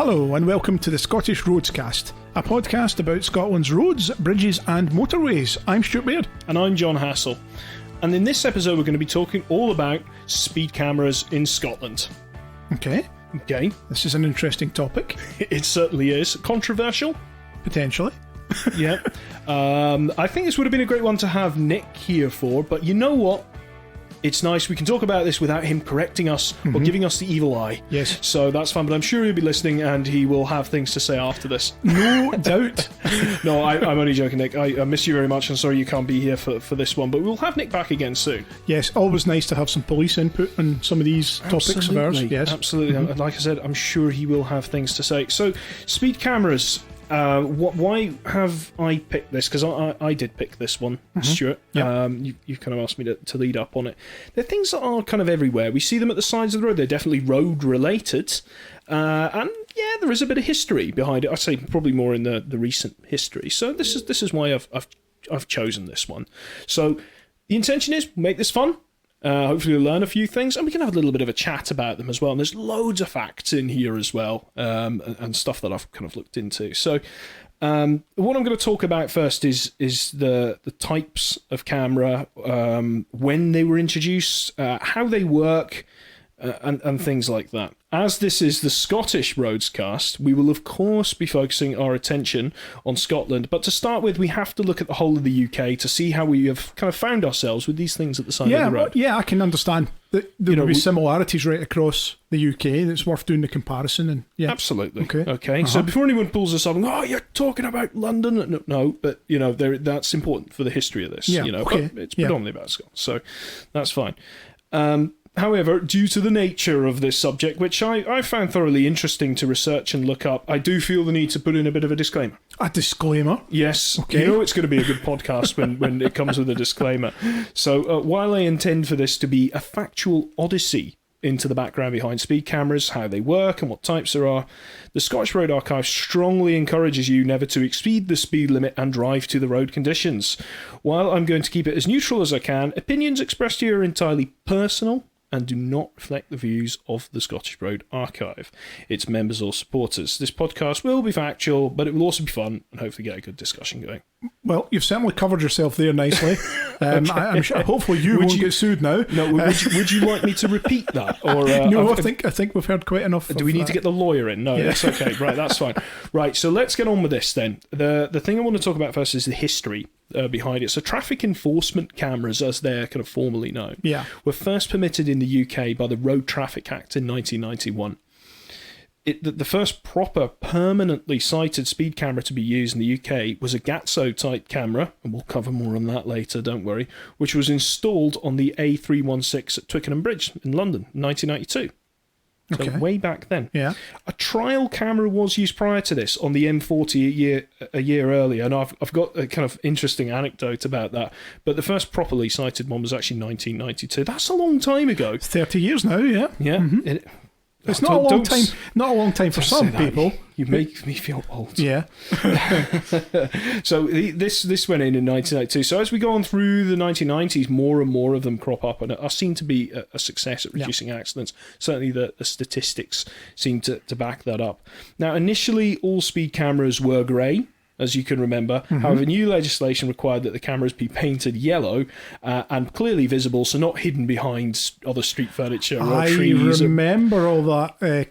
Hello and welcome to the Scottish Roadscast, a podcast about Scotland's roads, bridges and motorways. I'm Stuart Baird. And I'm John Hassel. And in this episode we're going to be talking all about speed cameras in Scotland. Okay. This is an interesting topic. It certainly is. Controversial? Potentially. Yeah. I think this would have been a great one to have Nick here for, but you know what? It's nice we can talk about this without him correcting us or giving us the evil eye. Yes. So that's fun, but I'm sure he'll be listening and he will have things to say after this. No doubt. No, I'm only joking, Nick. I miss you very much and sorry you can't be here for this one, but we'll have Nick back again soon. Yes, always nice to have some police input on some of these topics of ours. Yes. Absolutely. And like I said, I'm sure he will have things to say. So, speed cameras. Why have I picked this? Because I did pick this one, Stuart. Yep. You kind of asked me to lead up on it. They're things that are kind of everywhere. We see them at the sides of the road. They're definitely road related. And yeah, there is a bit of history behind it. I'd say probably more in the recent history. So this is why I've chosen this one. So the intention is make this fun. Hopefully we'll learn a few things and we can have a little bit of a chat about them as well. And there's loads of facts in here as well, and stuff that I've kind of looked into. So what I'm going to talk about first is the types of camera, when they were introduced, how they work, and things like that. As this is the Scottish Roadscast, we will of course be focusing our attention on Scotland, but to start with we have to look at the whole of the UK to see how we have kind of found ourselves with these things at the side of the road. Yeah, I can understand that there will be similarities right across the UK, and it's worth doing the comparison. And yeah, absolutely. Okay. So before anyone pulls us up, you're talking about London. No, but that's important for the history of this. Yeah, but it's predominantly about Scotland, so that's fine. However, due to the nature of this subject, which I found thoroughly interesting to research and look up, I do feel the need to put in a bit of a disclaimer. A disclaimer? Yes. Okay. It's going to be a good podcast when it comes with a disclaimer. So while I intend for this to be a factual odyssey into the background behind speed cameras, how they work and what types there are, the Scottish Road Archive strongly encourages you never to exceed the speed limit and drive to the road conditions. While I'm going to keep it as neutral as I can, opinions expressed here are entirely personal and do not reflect the views of the Scottish Road Archive, its members or supporters. This podcast will be factual, but it will also be fun and hopefully get a good discussion going. Well, you've certainly covered yourself there nicely. Okay. I'm sure, hopefully you won't get sued now. No, would you like me to repeat that? Or no, I think we've heard quite enough. Do we need to get the lawyer in? No, that's okay. Right, that's fine. Right, so let's get on with this then. The thing I want to talk about first is the history behind it. So traffic enforcement cameras, as they're kind of formally known, were first permitted in the UK by the Road Traffic Act in 1991. The first proper permanently sighted speed camera to be used in the UK was a Gatso type camera, and we'll cover more on that later, don't worry, which was installed on the A316 at Twickenham Bridge in London in 1992. So way back then. Yeah. A trial camera was used prior to this on the M40 a year earlier, and I've got a kind of interesting anecdote about that. But the first properly sighted one was actually 1992. That's a long time ago. 30 years now, yeah. Yeah. Mm-hmm. It's not a long time. Not a long time for some people. You make me feel old. Yeah. So this went in 1992. So as we go on through the 1990s, more and more of them crop up and are seen to be a success at reducing accidents. Certainly the statistics seem to back that up. Now, initially, all speed cameras were grey, as you can remember. However, new legislation required that the cameras be painted yellow and clearly visible, so not hidden behind other street furniture or trees. I remember all that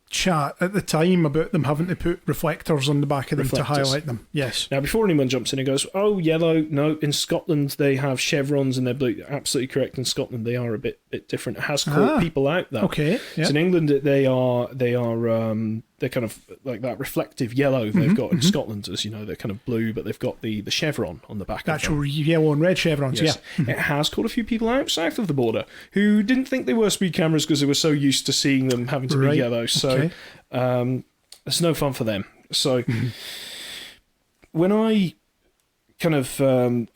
chat at the time about them having to put reflectors on the back of them to highlight them. Yes. Now, before anyone jumps in and goes, oh, yellow, no, in Scotland they have chevrons and they're blue. Absolutely correct. In Scotland they are a bit different. It has caught people out, though. Okay. Yep. So in England they're kind of like that reflective yellow they've got in Scotland, as you know, they're kind of blue, but they've got the chevron on the back of them. Actual yellow and red chevrons, yes. It has caught a few people out south of the border who didn't think they were speed cameras because they were so used to seeing them having to be yellow. So it's no fun for them. So when I kind of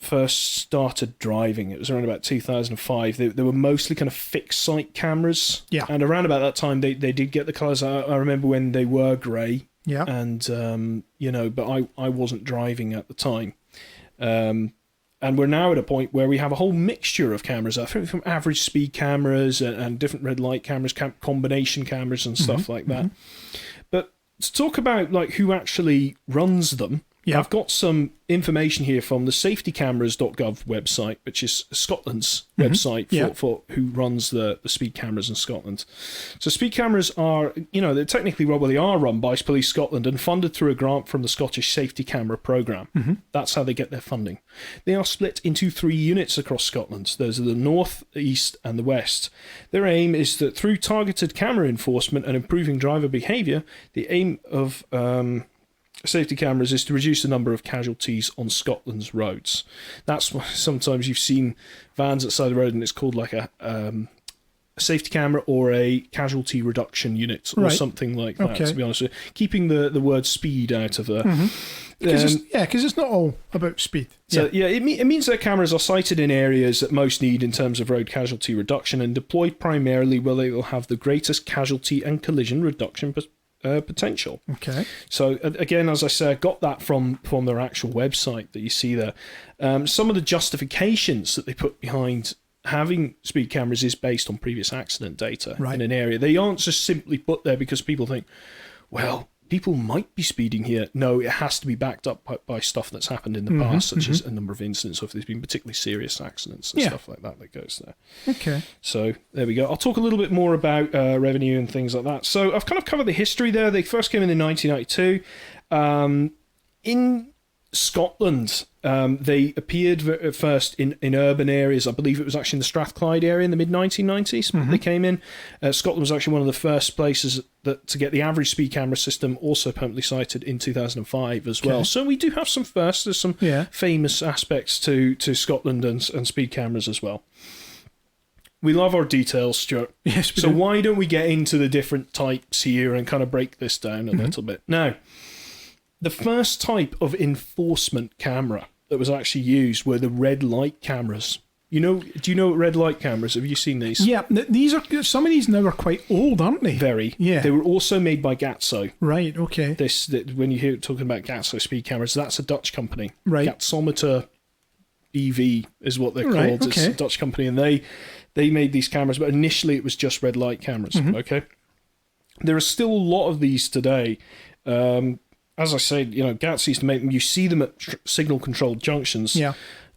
first started driving, it was around about 2005. They were mostly kind of fixed sight cameras. Yeah. And around about that time, they did get the colours. I remember when they were grey. Yeah. And, but I wasn't driving at the time. And we're now at a point where we have a whole mixture of cameras, from average speed cameras and different red light cameras, combination cameras and stuff like that. But to talk about like who actually runs them, I've got some information here from the safetycameras.gov website, which is Scotland's website for who runs the speed cameras in Scotland. So speed cameras are, they're technically, they are run by Police Scotland and funded through a grant from the Scottish Safety Camera Programme. That's how they get their funding. They are split into 3 units across Scotland. There's the north, the east and the west. Their aim is that through targeted camera enforcement and improving driver behaviour, the aim of safety cameras is to reduce the number of casualties on Scotland's roads. That's why sometimes you've seen vans outside the road and it's called like a safety camera or a casualty reduction unit or something like that, to be honest with you. Keeping the word speed out of there. Because it's not all about speed. So it means that cameras are sited in areas that most need in terms of road casualty reduction and deployed primarily where they will have the greatest casualty and collision reduction potential. Okay. So again, as I say, I got that from their actual website that you see there. Some of the justifications that they put behind having speed cameras is based on previous accident data in an area. They aren't just simply put there because people think, well, people might be speeding here. No, it has to be backed up by stuff that's happened in the past, such as a number of incidents, or if there's been particularly serious accidents and stuff like that goes there. Okay. So there we go. I'll talk a little bit more about revenue and things like that. So I've kind of covered the history there. They first came in 1992. In Scotland, they appeared at first in urban areas. I believe it was actually in the Strathclyde area in the mid-1990s. They came in. Scotland was actually one of the first places to get the average speed camera system also permanently sited in 2005 as well. So we do have some firsts. There's some famous aspects to Scotland and speed cameras as well. We love our details, Stuart. Yes, so why don't we get into the different types here and kind of break this down a little bit? Now, the first type of enforcement camera that was actually used were the red light cameras. Do you know red light cameras? Have you seen these? Yeah, some of these now are quite old, aren't they? Very. Yeah. They were also made by Gatso. Right. Okay. When you hear talking about Gatso speed cameras, that's a Dutch company. Right. Gatsometer BV is what they're called. Right, okay. It's a Dutch company, and they made these cameras, but initially it was just red light cameras. Okay. There are still a lot of these today. As I said, Gatso used to make them. You see them at signal-controlled junctions. Yeah.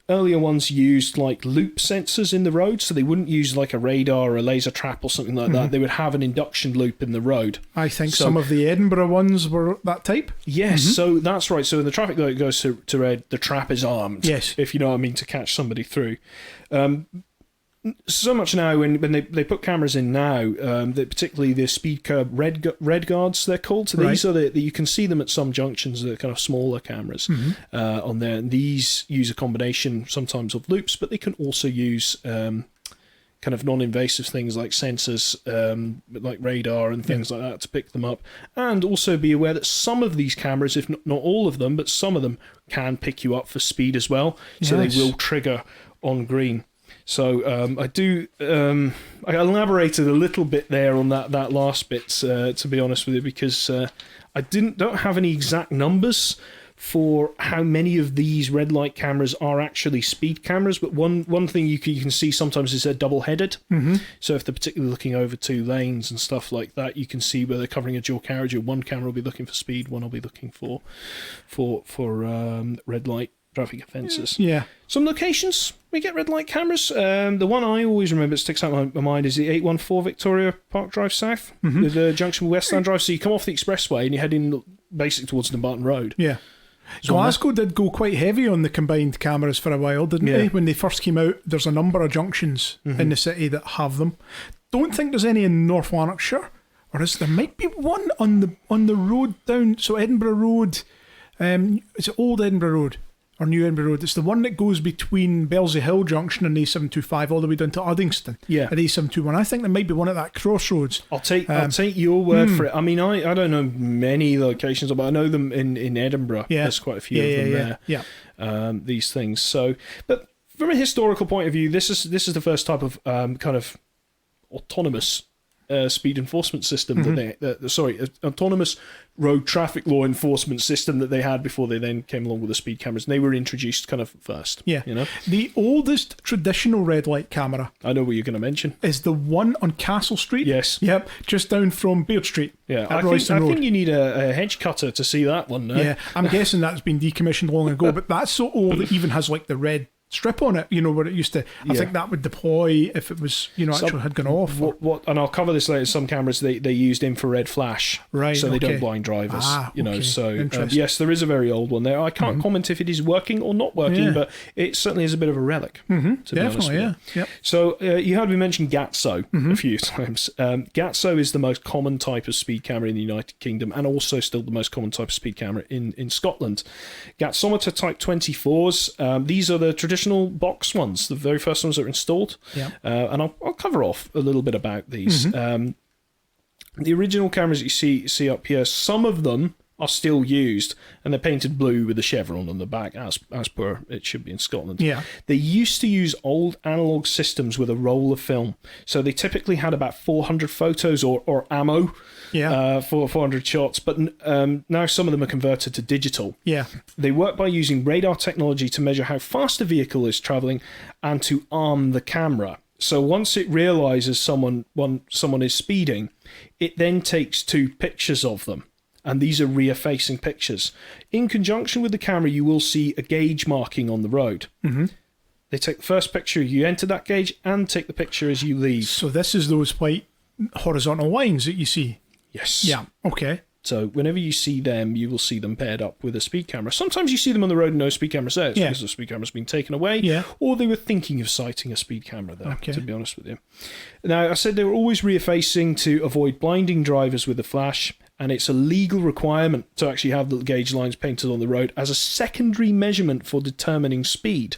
Earlier ones used like loop sensors in the road, so they wouldn't use like a radar or a laser trap or something like that. They would have an induction loop in the road. I think some of the Edinburgh ones were that type. Yes, so that's right. So when the traffic light goes to red, the trap is armed. Yes. If you know what I mean, to catch somebody through. So much now when they put cameras in now, particularly the speed curb red guards they're called. So these are that you can see them at some junctions. They're kind of smaller cameras on there. And these use a combination sometimes of loops, but they can also use kind of non-invasive things like sensors, like radar and things like that to pick them up. And also be aware that some of these cameras, if not all of them, but some of them can pick you up for speed as well. So they will trigger on green. So I elaborated a little bit there on that last bit, to be honest with you, because I don't have any exact numbers for how many of these red light cameras are actually speed cameras. But one thing you can see sometimes is they're double-headed. So if they're particularly looking over 2 lanes and stuff like that, you can see where they're covering a dual carriage. One camera will be looking for speed, one will be looking for red light traffic offences. Yeah. Some locations we get red light cameras. The one I always remember that sticks out in my mind is the 814 Victoria Park Drive South, the junction with Westland Drive. So you come off the expressway and you're heading basically towards Dumbarton Road. Yeah. Glasgow did go quite heavy on the combined cameras for a while, didn't they? When they first came out, there's a number of junctions in the city that have them. Don't think there's any in North Lanarkshire, or there might be one on the road down. So Edinburgh Road, is it Old Edinburgh Road or New Edinburgh Road? It's the one that goes between Belsey Hill Junction and A725 all the way down to Uddingston. Yeah, at A721. I think there might be one at that crossroads. I'll take your word for it. I mean, I don't know many locations, but I know them in Edinburgh. Yeah. There's quite a few of them there. Yeah. These things. So, but from a historical point of view, this is the first type of kind of autonomous speed enforcement system autonomous road traffic law enforcement system that they had before they then came along with the speed cameras. And they were introduced kind of first. Yeah. You know? The oldest traditional red light camera, I know what you're going to mention, is the one on Castle Street. Yes. Yep, just down from Beard Street. Yeah, I think you need a hedge cutter to see that one. No? Yeah, I'm guessing that's been decommissioned long ago, but that's so old it even has like the red strip on it, you know, where it used to. I think that would deploy if it was, you know, actually had gone off. What? And I'll cover this later. Some cameras they used infrared flash, right? So they don't blind drivers. You know, so yes, there is a very old one there. I can't comment if it is working or not working, but it certainly is a bit of a relic. To be honest with you. Yep. So you heard me mention Gatso a few times. Gatso is the most common type of speed camera in the United Kingdom, and also still the most common type of speed camera in Scotland. Gatsometer Type 24s. These are the traditional box ones, the very first ones that are installed. And I'll cover off a little bit about these. The original cameras that you see up here, some of them are still used, and they're painted blue with a chevron on the back, as per it should be in Scotland. Yeah. They used to use old analog systems with a roll of film, so they typically had about 400 photos or ammo for 400 shots, but now some of them are converted to digital. Yeah. They work by using radar technology to measure how fast a vehicle is travelling and to arm the camera. So once it realises someone is speeding, it then takes 2 pictures of them. And these are rear-facing pictures. In conjunction with the camera, you will see a gauge marking on the road. They take the first picture, you enter that gauge, and take the picture as you leave. So this is those white horizontal lines that you see? Yes. Yeah, okay. So whenever you see them, you will see them paired up with a speed camera. Sometimes you see them on the road and no speed camera there. It's because the speed camera's been taken away, or they were thinking of sighting a speed camera there, to be honest with you. Now, I said they were always rear-facing to avoid blinding drivers with the flash, and it's a legal requirement to actually have the gauge lines painted on the road as a secondary measurement for determining speed.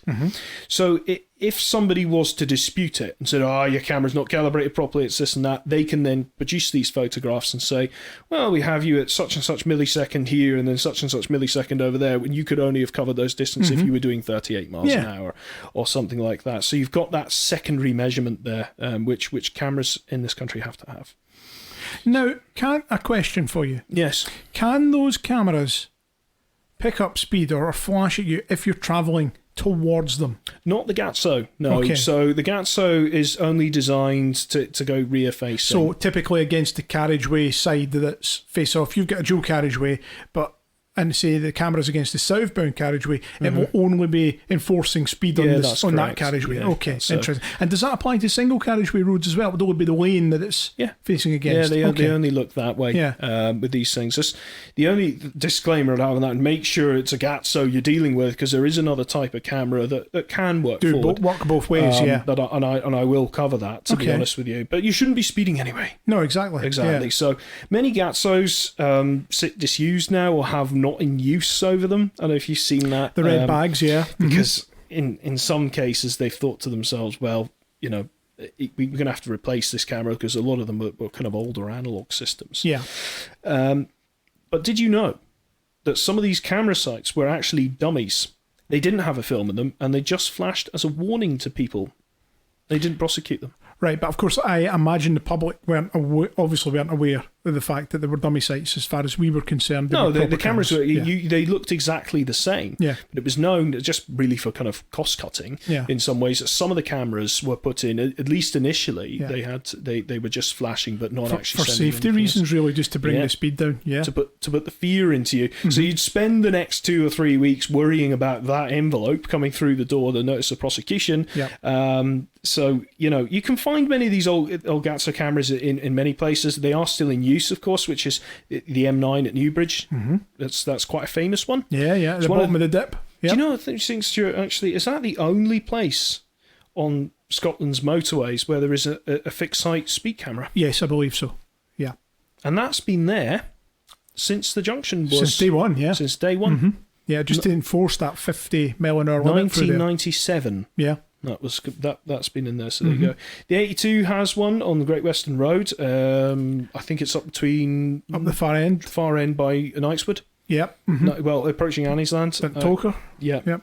So if somebody was to dispute it and said, your camera's not calibrated properly, it's this and that, they can then produce these photographs and say, well, we have you at such and such millisecond here and then such and such millisecond over there, when you could only have covered those distances if you were doing 38 miles an hour or something like that. So you've got that secondary measurement there, which cameras in this country have to have. Now, a question for you. Yes. Can those cameras pick up speed or flash at you if you're travelling towards them? Not the Gatso, no. Okay. So the Gatso is only designed to go rear facing. So typically against the carriageway side that's face off, you've got a dual carriageway, and say the camera's against the southbound carriageway, it will only be enforcing speed on that carriageway. Okay, interesting. And does that apply to single carriageway roads as well? It would only be the lane that it's facing against? Yeah, they only look that way with these things. Just the only disclaimer I'd have on that, and make sure it's a Gatso you're dealing with, because there is another type of camera that can work work both ways, and I will cover that, to be honest with you. But you shouldn't be speeding anyway. No, exactly. Yeah. So many Gatsos sit disused now or have not in use over them. I don't know if you've seen that. The red bags, because in some cases they've thought to themselves, well, you know, we're going to have to replace this camera because a lot of them were kind of older analog systems. Yeah. But did you know that some of these camera sites were actually dummies? They didn't have a film in them, and they just flashed as a warning to people. They didn't prosecute them. Right, but of course I imagine the public weren't aware of the fact that they were dummy sites as far as we were concerned. No, the cameras were, they looked exactly the same. Yeah. But it was known, just really for kind of cost cutting in some ways, that some of the cameras were put in, at least initially, they were just flashing but not actually for safety reasons, really, just to bring the speed down. Yeah. To put the fear into you. So you'd spend the next 2 or 3 weeks worrying about that envelope coming through the door, the notice of prosecution. Yeah. So, you know, you can find many of these old Gatso cameras in many places. They are still in use, of course, which is the M9 at Newbridge. That's quite a famous one. Yeah, at the bottom of the dip. Yep. Do you know, I think, Stuart, actually, is that the only place on Scotland's motorways where there is a fixed site speed camera? Yes, I believe so. Yeah. And that's been there since the junction was... Since day one, yeah. Since day one. Yeah, just to enforce that 50 mile an hour limit through there. 1997. Yeah. That's been in there, so there you go. The 82 has one on the Great Western Road. I think it's up the far end by Knightswood. Yep. Well, approaching Annie's Land. St Tolker. Yeah. Yep.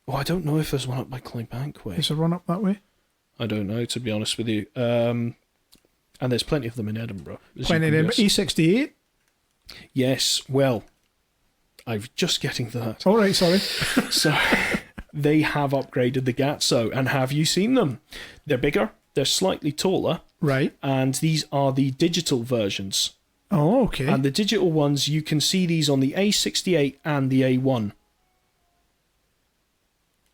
Oh, I don't know if there's one up by Clydebank Way. Is there one up that way? I don't know, to be honest with you. And there's plenty of them in Edinburgh. Plenty of them. E68? Yes, well, I'm just getting to that. All right, sorry. So, they have upgraded the Gatso, and have you seen them? They're bigger, they're slightly taller. Right. And these are the digital versions. Oh, okay. And the digital ones, you can see these on the A68 and the A1.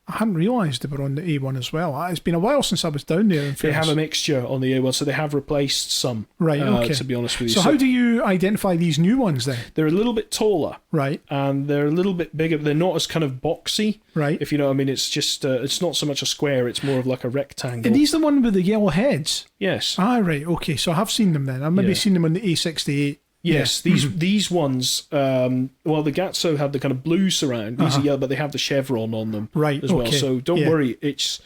I hadn't realised they were on the A1 as well. It's been a while since I was down there. They have a mixture on the A1, so they have replaced some. Right, okay. To be honest with you. So how do you identify these new ones then? They're a little bit taller. Right. And they're a little bit bigger. They're not as kind of boxy. Right. If you know what I mean. It's just, it's not so much a square, it's more of like a rectangle. Are these the one with the yellow heads? Yes. Ah, right, okay. So I have seen them then. I've maybe seen them on the A68. Yes, these ones, the Gatso have the kind of blue surround, these are yellow, but they have the chevron on them as well. So don't worry, it's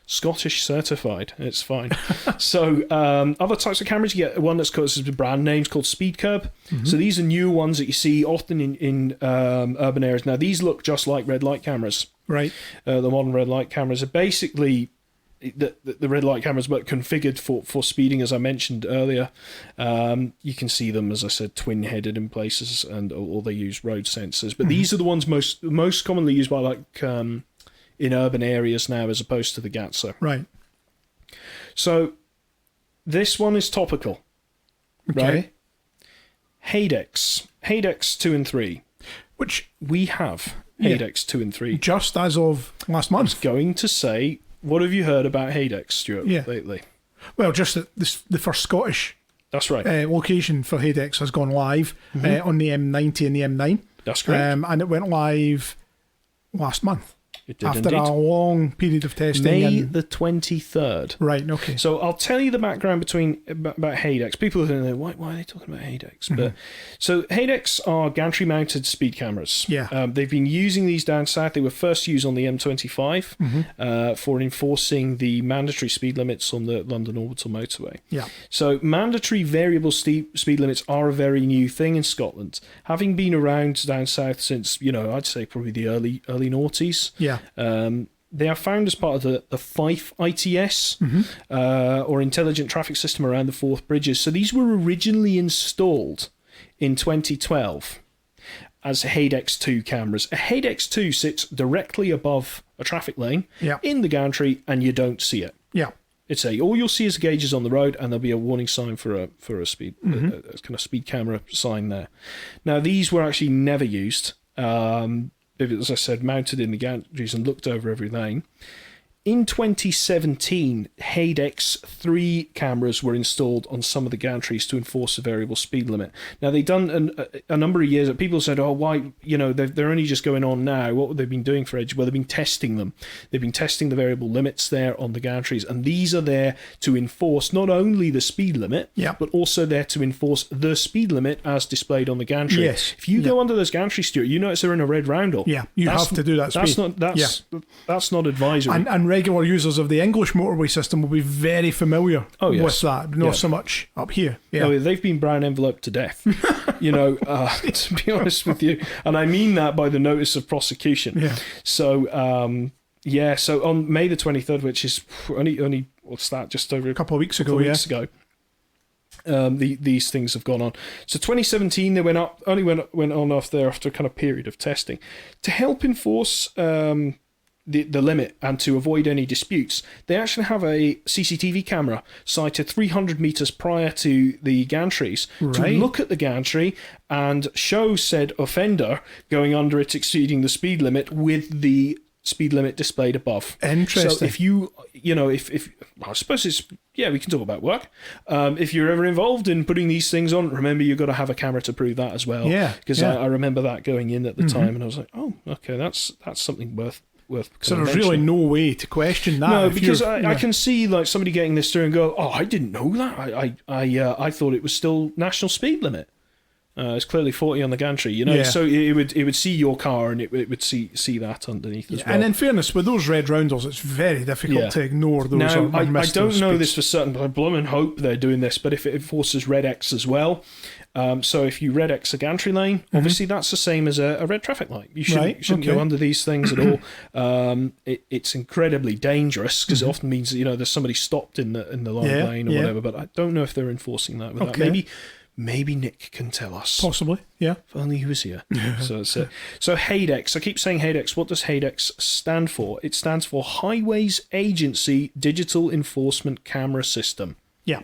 Scottish certified. It's fine. So other types of cameras, you get one that's called brand names called Speed Curb. So these are new ones that you see often in urban areas. Now, these look just like red light cameras. Right. The modern red light cameras are basically the red light cameras, but configured for speeding, as I mentioned earlier. You can see them, as I said, twin-headed in places, or they use road sensors. But these are the ones most commonly used by in urban areas now, as opposed to the Gatso. Right. So this one is topical. Okay. Right? Haydex 2 and 3. Which we have Haydex 2 and 3. Just as of last month. I was going to say, what have you heard about Haydex, Stuart, lately? Well, just that the first Scottish that's right. Location for Haydex has gone live on the M90 and the M9. That's correct. And it went live last month. It did after indeed. a long period of testing. May the 23rd. Right, okay. So I'll tell you the background about Haydex. People are thinking, why are they talking about Haydex? But so Haydex are gantry mounted speed cameras. Yeah. They've been using these down south. They were first used on the M25 for enforcing the mandatory speed limits on the London Orbital motorway. Yeah. So mandatory variable speed limits are a very new thing in Scotland. Having been around down south since, I'd say probably the early noughties. Yeah. They are found as part of the Fife ITS, or Intelligent Traffic System around the Forth Bridges. So these were originally installed in 2012 as Haydex 2 cameras. A Haydex 2 sits directly above a traffic lane in the gantry, and you don't see it. Yeah. It's all you'll see is gauges on the road, and there'll be a warning sign for a speed a kind of speed camera sign there. Now, these were actually never used. As I said, mounted in the gantries and looked over every lane. In 2017, Haydex 3 cameras were installed on some of the gantries to enforce a variable speed limit. Now, they've done a number of years that people said, why, they're only just going on now. What have they been doing for ages? Well, they've been testing them. They've been testing the variable limits there on the gantries, and these are there to enforce not only the speed limit, but also there to enforce the speed limit as displayed on the gantry. Yes. If you go under those gantries, Stuart, you notice they're in a red roundel. Yeah, you have to do that speed. That's not advisory. And regular users of the English motorway system will be very familiar with that, not so much up here. Yeah. Oh, they've been brown enveloped to death, to be honest with you. And I mean that by the notice of prosecution. Yeah. So, so on May the 23rd, which is only what's that, just over a couple of weeks ago, these things have gone on. So 2017, they went on off there after a kind of period of testing. To help enforce the limit and to avoid any disputes, they actually have a CCTV camera sited 300 metres prior to the gantries to look at the gantry and show said offender going under it, exceeding the speed limit with the speed limit displayed above. Interesting. So if you, if I suppose it's, we can talk about work. If you're ever involved in putting these things on, remember you've got to have a camera to prove that as well. Yeah. Because I remember that going in at the time, and I was like, oh, okay, that's something worth. So there's really no way to question that. No, because I can see like somebody getting this through and go, oh, I didn't know that. I thought it was still national speed limit. It's clearly 40 on the gantry, you know. Yeah. So it would see your car, and it would see that underneath as well. And in fairness, with those red roundels, it's very difficult to ignore those. Now, or I miss don't those know speeds. this for certain, but I blooming hope they're doing this. But if it enforces red X as well, so if you red X a gantry lane, obviously that's the same as a red traffic light. You shouldn't go under these things at all. It's incredibly dangerous because it often means that, there's somebody stopped in the long lane or whatever. But I don't know if they're enforcing that with that. Maybe Nick can tell us. Possibly, yeah. If only he was here. So that's it. So HADEX, I keep saying HADEX. What does HADEX stand for? It stands for Highways Agency Digital Enforcement Camera System. Yeah.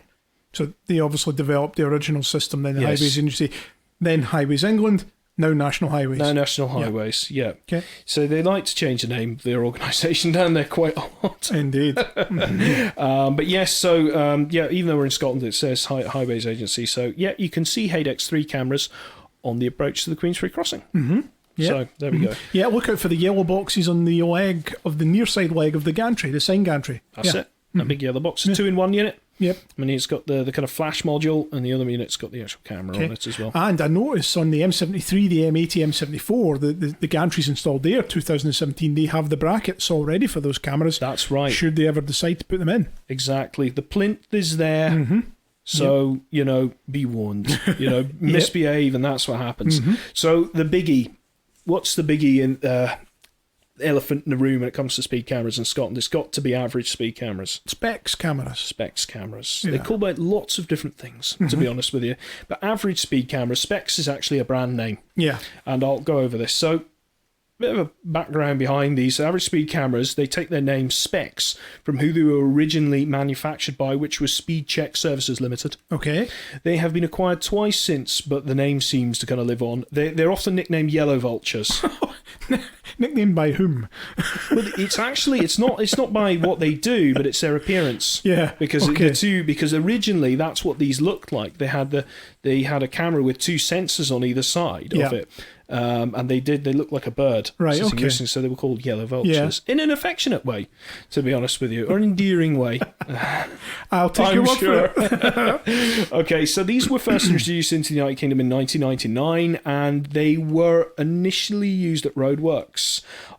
So they obviously developed the original system, then the Highways Agency, then Highways England, now National Highways. Now National Highways, yeah. Okay. So they like to change the name of their organisation down there quite a lot. Indeed. But yes, so even though we're in Scotland, it says Highways Agency. So yeah, you can see HADEX 3 cameras on the approach to the Queensferry crossing. Mm-hmm. Yep. So there we go. Yeah, look out for the yellow boxes on the leg of the near side leg of the gantry, the sign gantry. That's it. That big yellow box. 2-in-1 unit. Yep. I mean, it's got the kind of flash module, and the other unit's got the actual camera on it as well. And I noticed on the M73, the M80, M74, the gantries installed there, 2017, they have the brackets already for those cameras. That's right. Should they ever decide to put them in. Exactly. The plinth is there. So, be warned. Misbehave, and that's what happens. So the biggie, what's the biggie in elephant in the room when it comes to speed cameras in Scotland? It's got to be average speed cameras. Specs cameras. Specs cameras. Yeah. They call it lots of different things, to be honest with you. But average speed cameras, Specs is actually a brand name. Yeah. And I'll go over this. So, bit of a background behind these. Average speed cameras, they take their name Specs from who they were originally manufactured by, which was Speed Check Services Limited. Okay. They have been acquired twice since, but the name seems to kind of live on. They're often nicknamed Yellow Vultures. Nicknamed by whom? Well, it's not by what they do, but it's their appearance. Yeah. Because because originally that's what these looked like. They had a camera with 2 sensors on either side of it. And they look like a bird. Right, okay. So they were called Yellow Vultures. In an affectionate way, to be honest with you, or an endearing way. I'll take your word for it. Okay, so these were first introduced into the United Kingdom in 1999, and they were initially used at roadworks.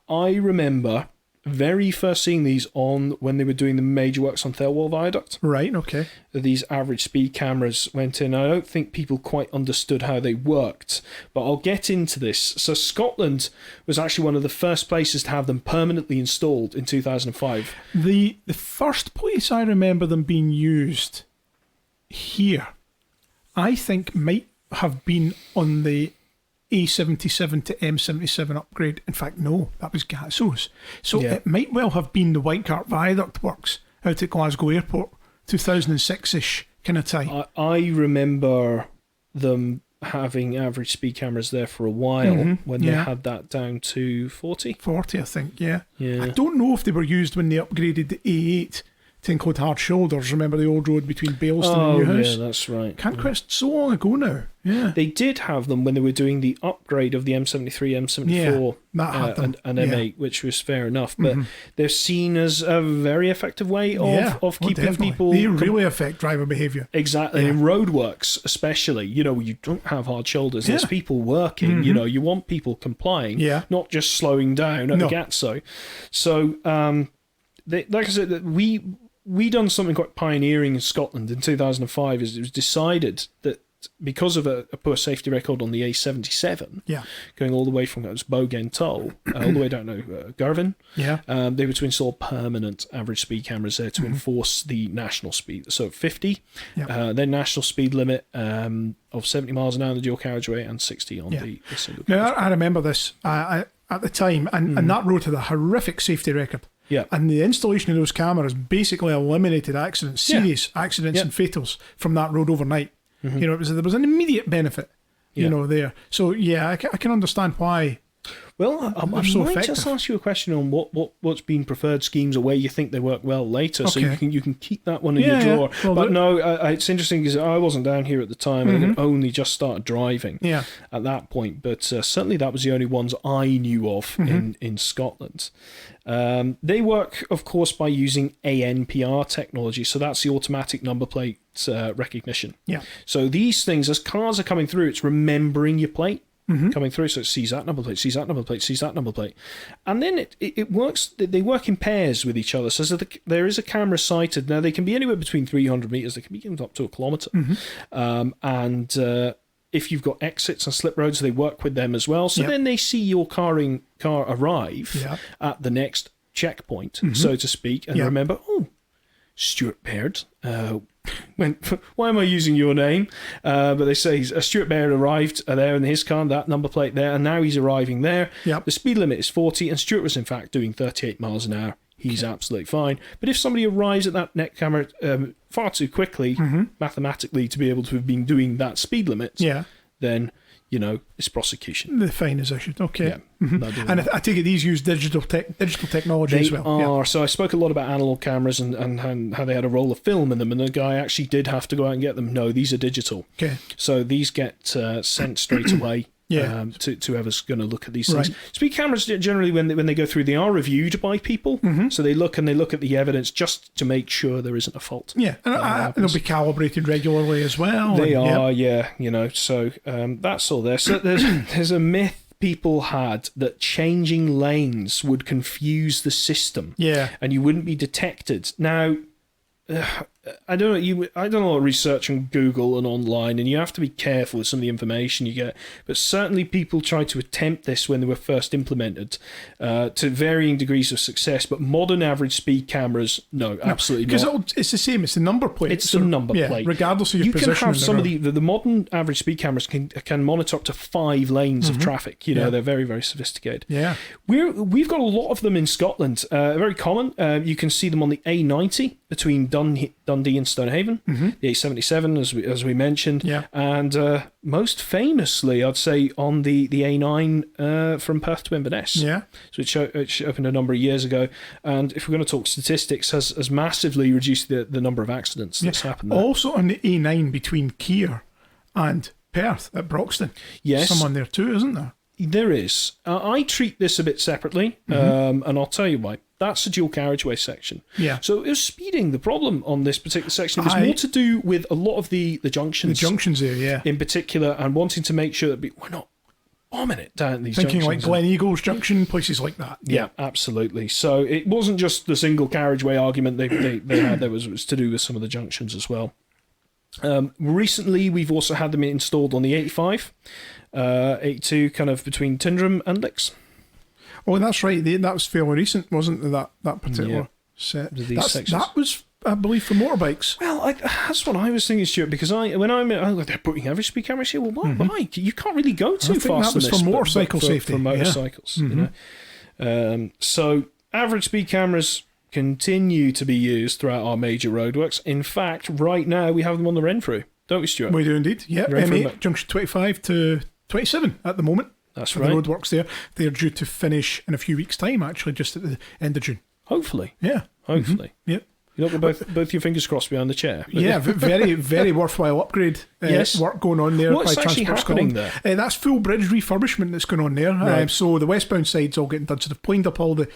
I remember very first seeing these on when they were doing the major works on Thelwall Viaduct. Right, okay. These average speed cameras went in. I don't think people quite understood how they worked, but I'll get into this. So Scotland was actually one of the first places to have them permanently installed in 2005. The first place I remember them being used here, I think might have been on the A77 to M77 upgrade. In fact, no, that was Gatso's. So it might well have been the White Cart Viaduct works out at Glasgow Airport, 2006-ish kind of time. I remember them having average speed cameras there for a while when they had that down to 40. 40, I think, yeah. I don't know if they were used when they upgraded the A8 to include hard shoulders. Remember the old road between Bailston and Newhouse? Yeah, that's right. Can't quest so long ago now. Yeah. They did have them when they were doing the upgrade of the M73, M74 and M8, which was fair enough. But they're seen as a very effective way of keeping people... They really affect driver behaviour. Exactly. In roadworks especially, you don't have hard shoulders. There's people working. You want people complying, not just slowing down at the Gatso. So, like I said, we done something quite pioneering in Scotland in 2005. Is it was decided that because of a poor safety record on the A77, going all the way from Bogen Toll all the way down to Girvan, they were to install permanent average speed cameras there to enforce the national speed. So 50, then national speed limit of 70 miles an hour on the dual carriageway and 60 on the single carriageway. Now, I remember this at the time, and that road had a horrific safety record. Yeah. And the installation of those cameras basically eliminated accidents, serious accidents and fatals from that road overnight. There was an immediate benefit, there. So, I can understand why Well, I might just ask you a question on what's been preferred schemes or where you think they work well later, so you can keep that one in your drawer. Well, but no, it's interesting because I wasn't down here at the time, and I had only just started driving at that point. But certainly that was the only ones I knew of in Scotland. They work, of course, by using ANPR technology, so that's the automatic number plate recognition. Yeah. So these things, as cars are coming through, it's remembering your plate. Coming through, so it sees that number plate, sees that number plate, sees that number plate, and then it works. They work in pairs with each other. So there is a camera sighted. Now they can be anywhere between 300 meters. They can be up to 1 kilometer, and if you've got exits and slip roads, they work with them as well. So then they see your car arrive at the next checkpoint, so to speak, and remember, Stuart Baird. Why am I using your name? But they say Stuart Baird arrived there in his car, that number plate there, and now he's arriving there. Yep. The speed limit is 40, and Stuart was in fact doing 38 miles an hour. He's absolutely fine. But if somebody arrives at that net camera far too quickly, mathematically, to be able to have been doing that speed limit, then it's prosecution. The fine is issued. Okay. And I take it these use digital technology as well. They are. So I spoke a lot about analog cameras and how they had a roll of film in them, and the guy actually did have to go out and get them. No, these are digital. Okay. So these get sent straight away. To whoever's going to look at these things. Right. Speed cameras generally, when they go through, they are reviewed by people. So they look at the evidence just to make sure there isn't a fault. Yeah, and they'll be calibrated regularly as well. They are. So that's all there. So there's a myth people had that changing lanes would confuse the system. Yeah, and you wouldn't be detected. Now, I don't know. I don't know what research on Google and online, and you have to be careful with some of the information you get. But certainly, people tried to attempt this when they were first implemented, to varying degrees of success. But modern average speed cameras, no, absolutely not. Because it's the same. It's the number plate. It's the number plate, regardless of your position. You can have some of the modern average speed cameras can monitor up to 5 lanes of traffic. They're very, very sophisticated. Yeah, we've got a lot of them in Scotland. Very common. You can see them on the A90 between Dundee and Stonehaven, the A77 as we mentioned, and most famously, I'd say on the A9 from Perth to Inverness, which opened a number of years ago, and if we're going to talk statistics, has massively reduced the number of accidents that's happened there. Also on the A9 between Keir and Perth at Broxton, someone there too, isn't there? There is. I treat this a bit separately, and I'll tell you why. That's a dual carriageway section. Yeah. So it was speeding. The problem on this particular section was more to do with a lot of the junctions. The junctions there, in particular, and wanting to make sure that we're not bombing it down these junctions. Thinking like Glen Eagles Junction, places like that. Yeah, absolutely. So it wasn't just the single carriageway argument they had. There was to do with some of the junctions as well. Recently, we've also had them installed on the 85, 82, kind of between Tyndrum and Licks. Oh, that's right. That was fairly recent, wasn't it, that particular set? That was, I believe, for motorbikes. Well, that's what I was thinking, Stuart, because they're putting average speed cameras here. Well, why? You can't really go too fast. That was for motorcycle safety. For motorcycles, So average speed cameras continue to be used throughout our major roadworks. In fact, right now we have them on the Renfrew, don't we, Stuart? We do indeed. Yeah, M8 junction 25 to 27 at the moment. That's right. The roadworks there. They're due to finish in a few weeks' time, actually, just at the end of June. Hopefully. Yeah. Hopefully. Yep. You got both your fingers crossed behind the chair. Yeah, very, very worthwhile upgrade work going on there. What's by actually Transport happening Scotland. There? That's full bridge refurbishment that's going on there. Right. So the westbound side's all getting done. So they've planed up all the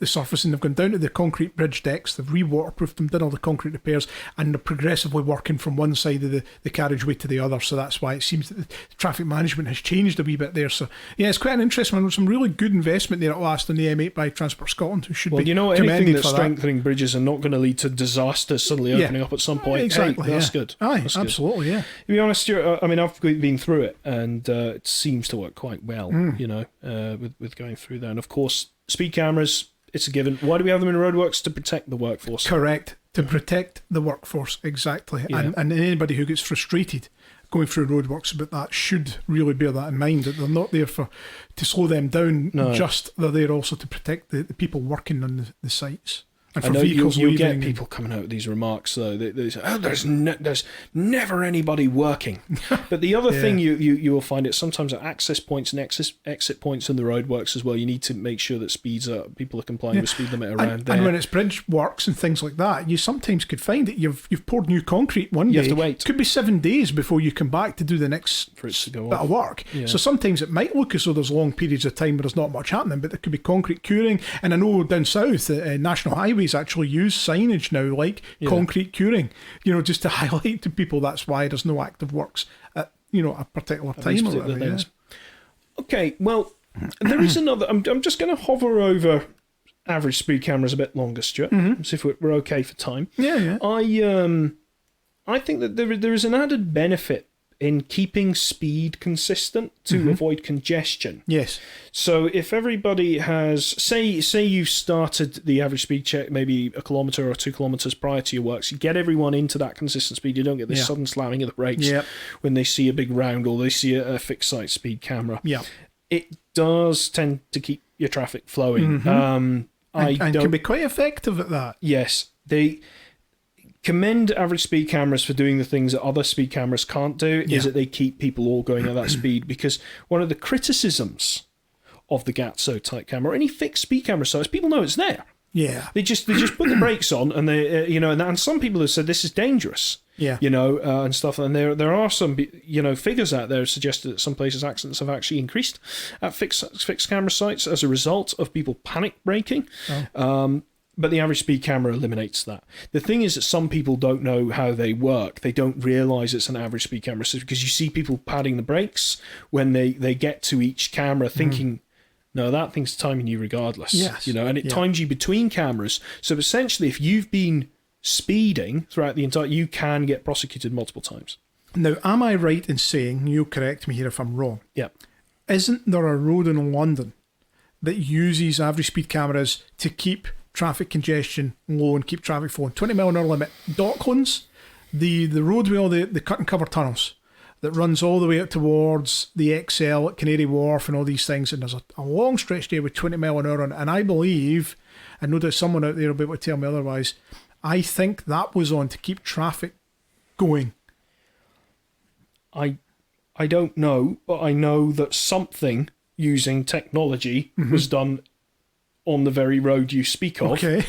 surface, and they've gone down to the concrete bridge decks. They've re-waterproofed them, done all the concrete repairs, and they're progressively working from one side of the carriageway to the other. So that's why it seems that the traffic management has changed a wee bit there. So yeah, it's quite an interesting one. There's some really good investment there at last on the M8 by Transport Scotland, who should be anything that's strengthening bridges and not going to lead to disaster suddenly opening up at some point. Exactly. Hey, that's good. Aye, that's absolutely, good. Yeah. To be honest, Stuart, I mean, I've been through it, and it seems to work quite well, with going through there. And of course, speed cameras, it's a given. Why do we have them in roadworks? To protect the workforce. Correct. To protect the workforce, exactly. Yeah. And anybody who gets frustrated going through roadworks about that should really bear that in mind, that they're not there to slow them down, just they're there also to protect the people working on the sites. And I for know vehicles you'll leaving, get people coming out with these remarks though. They say, "Oh, there's never anybody working." But the other thing you will find it sometimes at access points and exit points in the roadworks as well. You need to make sure that people are complying with speed limit around there. And when it's bridge works and things like that, you sometimes could find that you've poured new concrete one day. You have to wait. It could be 7 days before you come back to do the next For it to go bit off. of work. Yeah. So sometimes it might look as though there's long periods of time where there's not much happening, but there could be concrete curing. And I know down south, national highways actually use signage now like concrete curing, just to highlight to people that's why there's no active works at a particular time or whatever. Yeah. Okay, well, there is another. I'm just going to hover over average speed cameras a bit longer, Stuart. See if we're okay for time. Yeah. I think that there is an added benefit in keeping speed consistent to avoid congestion. Yes. So if everybody has, say you've started the average speed check maybe 1 kilometre or 2 kilometres prior to your works, you get everyone into that consistent speed. You don't get this sudden slamming of the brakes when they see a big round or they see a fixed site speed camera. Yeah. It does tend to keep your traffic flowing. And can be quite effective at that. Yes. They commend average speed cameras for doing the things that other speed cameras can't do, is that they keep people all going at that speed, because one of the criticisms of the Gatso type camera, or any fixed speed camera size, people know it's there. Yeah. They just put the brakes on, and they and some people have said this is dangerous. Yeah. And stuff. And there are some figures out there suggested that some places accidents have actually increased at fixed camera sites as a result of people panic braking. But the average speed camera eliminates that. The thing is that some people don't know how they work. They don't realise it's an average speed camera because you see people padding the brakes when they get to each camera thinking, no, that thing's timing you regardless. Yes. And it times you between cameras. So essentially, if you've been speeding throughout the entire, you can get prosecuted multiple times. Now, am I right in saying, you'll correct me here if I'm wrong, Yeah. isn't there a road in London that uses average speed cameras to keep traffic congestion low and keep traffic flowing? 20 mile an hour limit. Docklands, the road with all the cut and cover tunnels that runs all the way up towards the XL at Canary Wharf and all these things, and there's a long stretch there with 20 mile an hour on, and I believe, and no doubt someone out there will be able to tell me otherwise, I think that was on to keep traffic going. I don't know, but I know that something using technology was done on the very road you speak of. Okay.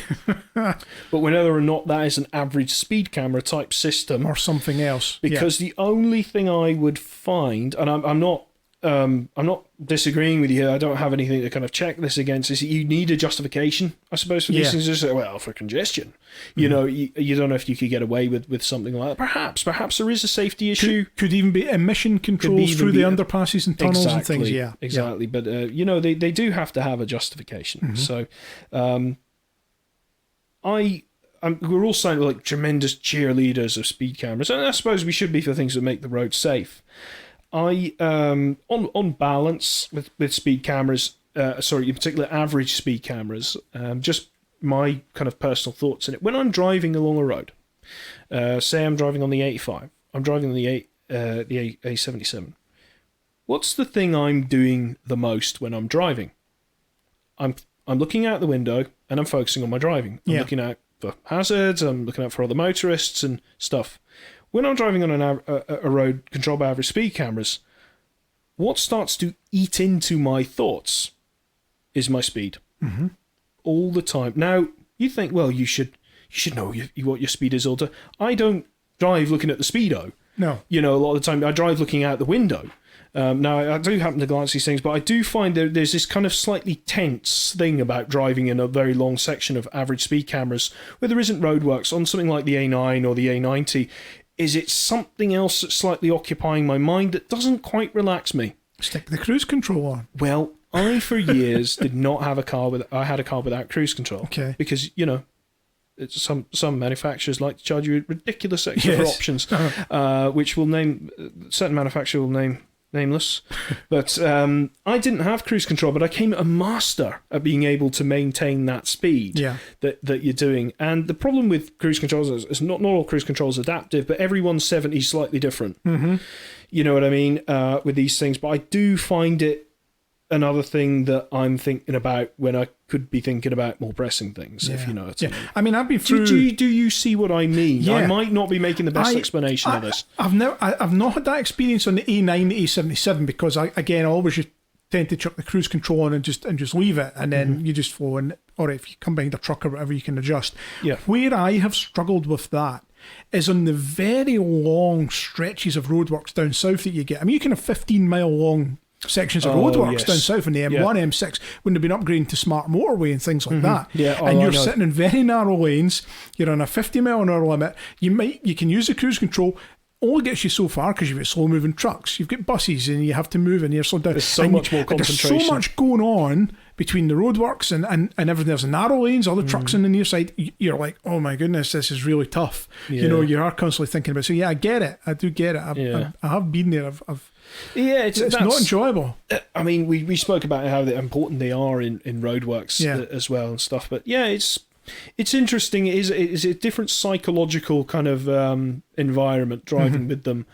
But whether or not that is an average speed camera type system Or something else. Because the only thing I would find, and I'm not disagreeing with you here, I don't have anything to kind of check this against, is that you need a justification, I suppose, for these things. Just say, well, for congestion. You don't know if you could get away with something like that. Perhaps there is a safety issue. Could even be emission controls through the underpasses and tunnels and things. Yeah, exactly. But they do have to have a justification. So, we're all sounding like tremendous cheerleaders of speed cameras, and I suppose we should be for things that make the road safe. On balance with speed cameras, in particular average speed cameras, just my kind of personal thoughts in it. When I'm driving along a road, say I'm driving on the 85, I'm driving on the A77. What's the thing I'm doing the most when I'm driving? I'm looking out the window and I'm focusing on my driving. I'm looking out for hazards. I'm looking out for other motorists and stuff. When I'm driving on a road controlled by average speed cameras, what starts to eat into my thoughts is my speed. All the time. Now, you think, well, you should know what your speed is all the time. I don't drive looking at the speedo. No. A lot of the time I drive looking out the window. Now, I do happen to glance these things, but I do find there's this kind of slightly tense thing about driving in a very long section of average speed cameras where there isn't roadworks on something like the A9 or the A90. Is it something else that's slightly occupying my mind that doesn't quite relax me? Stick the cruise control on. Well, I for years did not have a car I had a car without cruise control. Okay. Because some manufacturers like to charge you ridiculous extra for options, which certain manufacturer will name nameless. But I didn't have cruise control, but I came a master at being able to maintain that speed that you're doing. And the problem with cruise controls is not all cruise control is adaptive, but everyone's 70 is slightly different. You know what I mean, with these things. But I do find it another thing that I'm thinking about when I could be thinking about more pressing things, if you know what I mean. I mean, I've been through... Do you see what I mean? Yeah. I might not be making the best explanation of this. I've not had that experience on the A9, the A77, because I always just tend to chuck the cruise control on and just leave it, and then you just flow in, or if you come behind a truck or whatever, you can adjust. Yeah. Where I have struggled with that is on the very long stretches of roadworks down south that you get. I mean, you can have 15-mile long sections of roadworks down south on the M1, M6, when they've been upgrading to smart motorway and things like that. Yeah. And you're sitting in very narrow lanes, you're on a 50-mile-an-hour limit, you can use the cruise control, only gets you so far because you've got slow-moving trucks, you've got buses, and you have to move and you're slowed down. There's so much more concentration. There's so much going on between the roadworks and everything. There's narrow lanes, all the trucks on the near side. You're like, oh my goodness, this is really tough. Yeah. You know, you are constantly thinking about it. So yeah, I get it. I do get it. I have been there. It's not enjoyable. I mean, we spoke about how important they are in roadworks as well and stuff. But yeah, it's interesting. It is a different psychological kind of environment driving with them,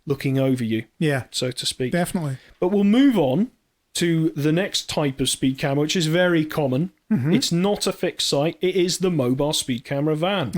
looking over you. Yeah, so to speak. Definitely. But we'll move on to the next type of speed camera, which is very common. It's not a fixed sight. It is the mobile speed camera van.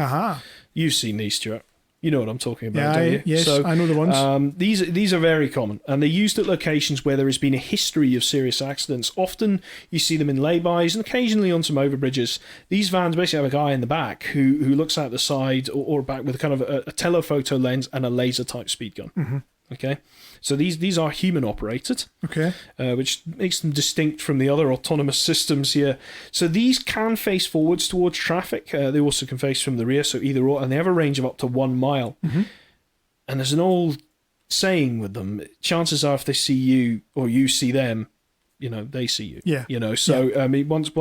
You've seen these, Stuart. You know what I'm talking about, don't you? Yes, so, I know the ones. These are very common, and they're used at locations where there has been a history of serious accidents. Often you see them in lay-bys and occasionally on some overbridges. These vans basically have a guy in the back who looks out the side or back with kind of a telephoto lens and a laser-type speed gun. Okay, so these are human operated. Okay, which makes them distinct from the other autonomous systems here. So these can face forwards towards traffic. They also can face from the rear, so either or, and they have a range of up to 1 mile. And there's an old saying with them: chances are, if they see you or you see them, you know they see you. Yeah, you know. So I mean, once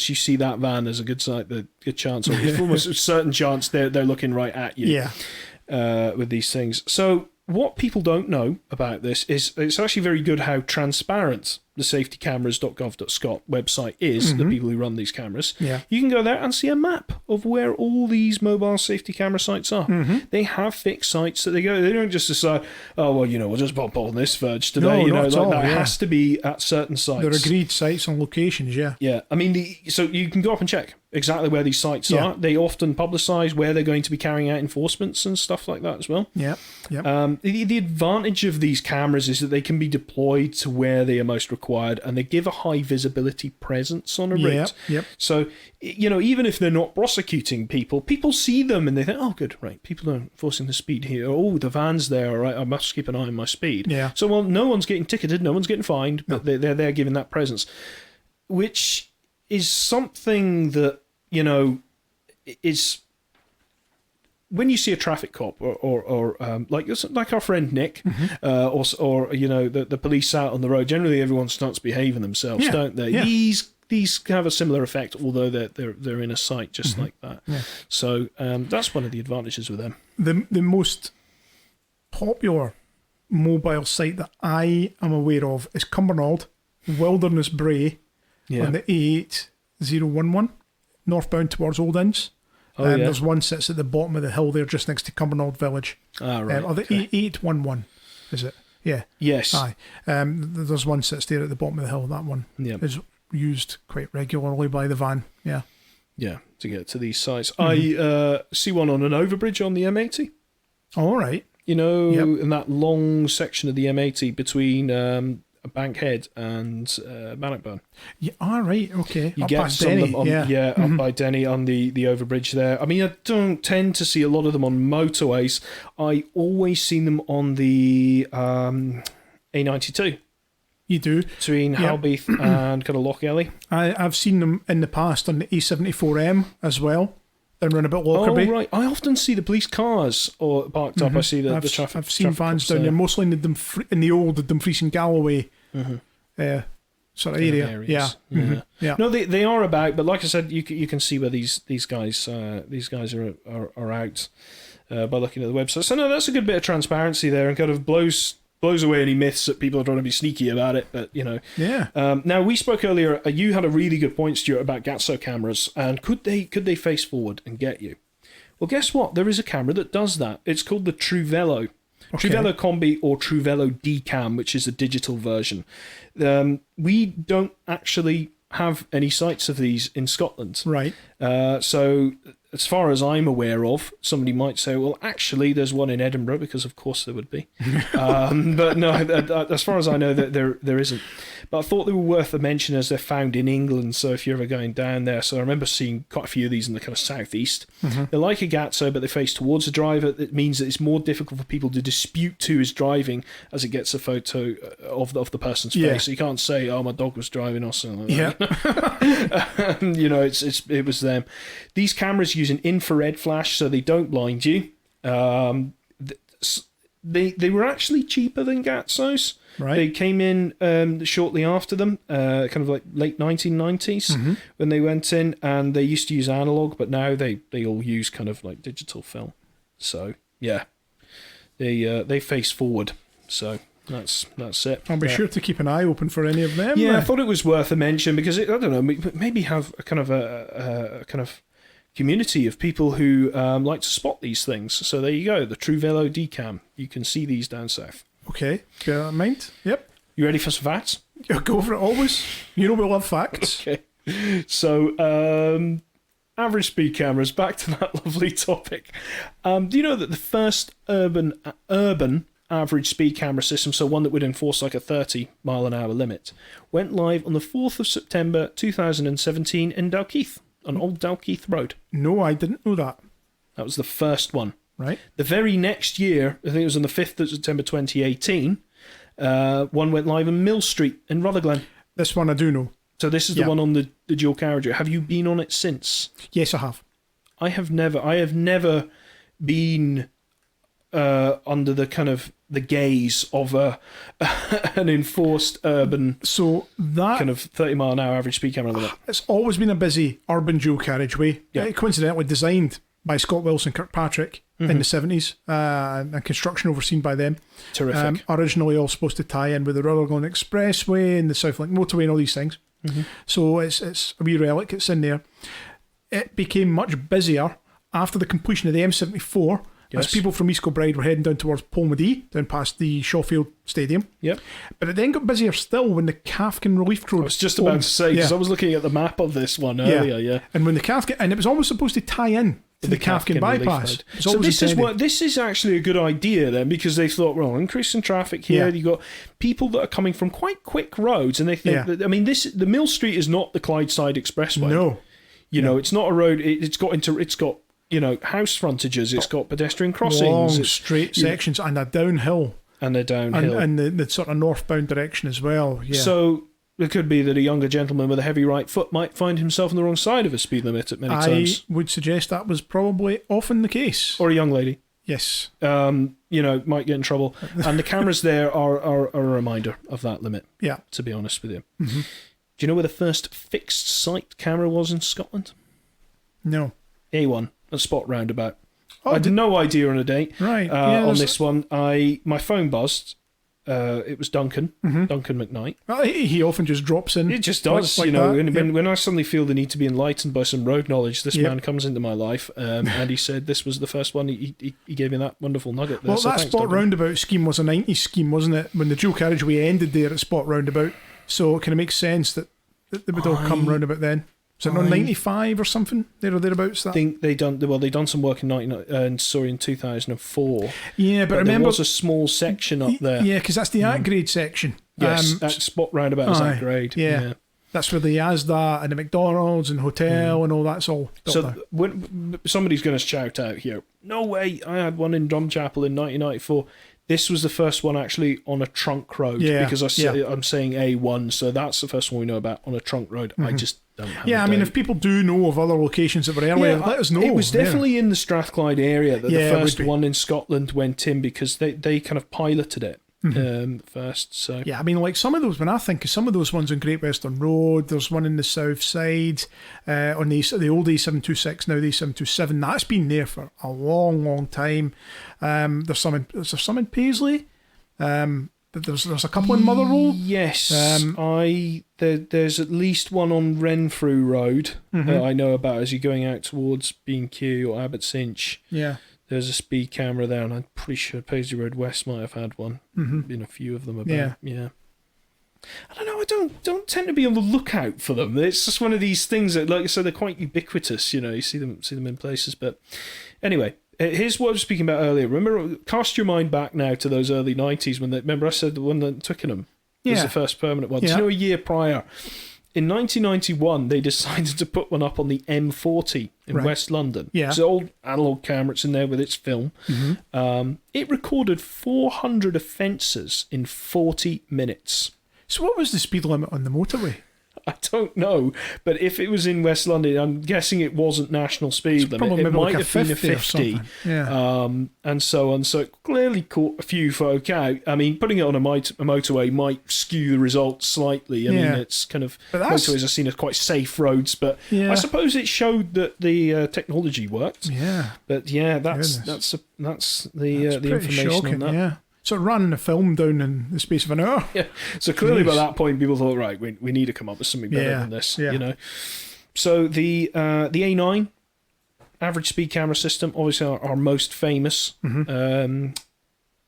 you see that van, there's a good chance, or almost a certain chance they're looking right at you. Yeah, with these things. So what people don't know about this is it's actually very good how transparent the safetycameras.gov.scot website is, the people who run these cameras. Yeah. You can go there and see a map of where all these mobile safety camera sites are. They have fixed sites that they go. They don't just decide, oh, well, you know, we'll just pop on this verge today. No, you know, not at all, that has to be at certain sites. They're agreed sites and locations, Yeah. I mean, so you can go up and check exactly where these sites are. They often publicise where they're going to be carrying out enforcements and stuff like that as well. Yeah. The advantage of these cameras is that they can be deployed to where they are most required, and they give a high visibility presence on a route. So, you know, even if they're not prosecuting people see them and they think, oh, good, right, people are enforcing the speed here. Oh, the van's there, all right, I must keep an eye on my speed. Yeah. So, well, no one's getting ticketed, no one's getting fined, but they're there giving that presence, which is something that, you know, is... When you see a traffic cop or like our friend Nick, or you know the police out on the road, generally everyone starts behaving themselves, don't they? These have a similar effect, although they're in a site just like that. So that's one of the advantages with them. The most popular mobile site that I am aware of is Cumbernauld Wilderness Bray on the A8011 northbound towards Old Inns. There's one sits at the bottom of the hill there, just next to Cumbernauld Village. Right. Or the 811, is it? Yeah. Yes. Aye. There's one sits there at the bottom of the hill. That one is used quite regularly by the van. Yeah. Yeah, to get to these sites. I see one on an overbridge on the M80. All right. You know, in that long section of the M80 between Bankhead and Bannockburn. Yeah, all right, okay. You up get past some Denny. of them on, up by Denny on the overbridge there. I mean, I don't tend to see a lot of them on motorways. I always see them on the A92. You do? Between Halbeath and kind of Lochgelly. I've seen them in the past on the A74M as well. Down around about Lockerbie. Oh, right. I often see the police cars parked up. I see the traffic. I've seen vans down there, mostly in the old Dumfries and Galloway sort of area. Yeah. No, they are about, but like I said, you can see where these guys are out by looking at the website. So no, that's a good bit of transparency there, and kind of blows away any myths that people are trying to be sneaky about it. But you know, now we spoke earlier. You had a really good point, Stuart, about Gatso cameras, and could they face forward and get you? Well, guess what? There is a camera that does that. It's called the Truvelo. Okay. Truvelo Combi or Truvelo Decam, which is a digital version. We don't actually have any sights of these in Scotland. Right. So as far as I'm aware of, somebody might say, well, actually, there's one in Edinburgh, because of course there would be. But no, as far as I know, there isn't. But I thought they were worth a mention as they're found in England, so if you're ever going down there. So I remember seeing quite a few of these in the kind of southeast. They're like a Gatso, but they face towards the driver. It means that it's more difficult for people to dispute who is driving as it gets a photo of the person's face. So you can't say, oh, my dog was driving or something like that. You know, it was them. These cameras use an infrared flash, so they don't blind you. They were actually cheaper than Gatsos. Right. They came in shortly after them, kind of like late 1990s when they went in, and they used to use analog, but now they all use kind of like digital film. So yeah, they face forward. So that's it. I'll be sure to keep an eye open for any of them. Yeah, I thought it was worth a mention because I don't know, maybe have a kind of community of people who like to spot these things. So there you go, the Truvelo Decam. You can see these down south. Okay, bear that in mind. Yep. You ready for some facts? Yeah, go for it always. You know we love facts. Okay. So, average speed cameras, back to that lovely topic. Do you know that the first urban average speed camera system, so one that would enforce like a 30-mile-an-hour limit, went live on the 4th of September 2017 in Dalkeith, on Old Dalkeith Road? No, I didn't know that. That was the first one. Right. The very next year, I think it was on the 5th of September 2018, one went live on Mill Street in Rutherglen. This one I do know. So this is the one on the dual carriageway. Have you been on it since? Yes, I have. I have never been under the kind of the gaze of an enforced urban kind of 30-mile-an-hour average speed camera limit. It's always been a busy urban dual carriageway. Yeah. Coincidentally designed by Scott Wilson Kirkpatrick in the 70s, and construction overseen by them. Terrific. Originally all supposed to tie in with the Rutherglen Expressway and the Southlink Motorway and all these things. So it's a wee relic, it's in there. It became much busier after the completion of the M74, as people from East Kilbride were heading down towards Polmadie, down past the Shawfield Stadium. Yep. But it then got busier still when the Kafkin Relief Road... I was just about to say, because I was looking at the map of this one earlier, And when the Kafkin... And it was alwast supposed to tie in to the Kafkin bypass. So this is actually a good idea then, because they thought, well, increasing traffic here, you've got people that are coming from quite quick roads, and they think that, I mean, the Mill Street is not the Clydeside Expressway. No. You know, it's not a road, it's got you know, house frontages, it's got pedestrian crossings. Long, straight sections, and they're downhill. And they're downhill. And the sort of northbound direction as well, So it could be that a younger gentleman with a heavy right foot might find himself on the wrong side of a speed limit at many times. I would suggest that was probably often the case. Or a young lady. Yes. You know, might get in trouble. And the cameras there are a reminder of that limit, to be honest with you. Do you know where the first fixed sight camera was in Scotland? No. A1, a spot roundabout. Oh, I had no idea on a date. Right. On this one, my phone buzzed. It was Duncan McKnight. Well, he often just drops in. It just does, like you know. that. When I suddenly feel the need to be enlightened by some road knowledge, this man comes into my life, and he said this was the first one. He gave me that wonderful nugget there. Well, that spot roundabout scheme was a 90s scheme, wasn't it? When the dual carriageway ended there at spot roundabout, so it kind of makes sense that they would all come roundabout then. Was it not 95 or something? There or thereabouts. That? I think they done some work in 2004. Yeah, but remember remember there was a small section up there. Yeah, because that's the at-grade section. Yes, that spot roundabout is at grade. Yeah. That's where the Asda and the McDonald's and hotel and all that's all built So there. when somebody's going to shout out here, no way, I had one in Drumchapel in 1994. This was the first one actually on a trunk road, because I'm saying A1, so that's the first one we know about on a trunk road. I just don't have I mean, if people do know of other locations that were earlier, let us know. It was definitely in the Strathclyde area that the first one in Scotland went in, because they kind of piloted it first. So I mean, like some of those, when I think of some of those ones on Great Western Road, there's one in the south side on the old A726, now the A727. That's been there for a long, long time. There's some in Paisley. There's a couple in Motherwell. Yes, there's at least one on Renfrew Road that I know about as you're going out towards B&Q or Abbots Inch. Yeah. there's a speed camera there, and I'm pretty sure Paisley Road West might have had one. Been a few of them about. Yeah. I don't know. I don't tend to be on the lookout for them. It's just one of these things that, like I said, they're quite ubiquitous. You see them in places. But anyway, here's what I was speaking about earlier. Remember, cast your mind back now to those early 90s when remember I said the one that Twickenham was the first permanent one. Yeah. A year prior, in 1991, they decided to put one up on the M40 in West London. Yeah. It's an old analog camera. It's in there with its film. It recorded 400 offences in 40 minutes. So what was the speed limit on the motorway? I don't know, but if it was in West London, I'm guessing it wasn't national speed limit. It might have been a 50. Yeah. And so on. So it clearly caught a few folk out. I mean, putting it on a motorway might skew the results slightly. I mean, it's kind of motorways are seen as quite safe roads, but I suppose it showed that the technology worked. Yeah. But that's the information shocking, on that. Yeah. So running a film down in the space of an hour. Yeah. So clearly by that point, people thought, right, we need to come up with something better than this. Yeah. So the A9 average speed camera system, obviously our most famous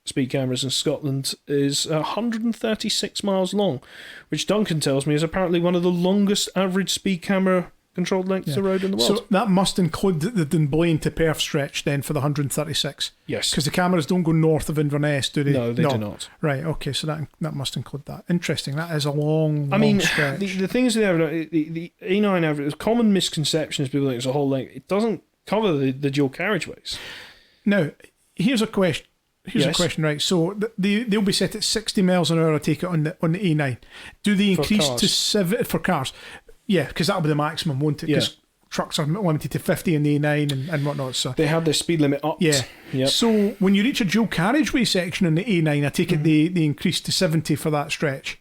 speed cameras in Scotland, is 136 miles long, which Duncan tells me is apparently one of the longest average speed camera controlled lengths of road in the world. So that must include the Dunblane to Perth stretch then for the 136. Yes. Because the cameras don't go north of Inverness, do they? No, they do not. Right, okay, so that must include that. Interesting, that is a long stretch. The thing is, the A9 average, a common misconception is people think it's a whole length. It doesn't cover the dual carriageways. Now, here's a question. A question, right? So they'll be set at 60 miles an hour, I take it, on the A9. Do they increase to 7 for cars? Yeah, because that'll be the maximum, won't it? Because trucks are limited to 50 in the A9 and whatnot. So they have their speed limit upped. Yeah. Yep. So when you reach a dual carriageway section in the A9, I take it they increase to 70 for that stretch.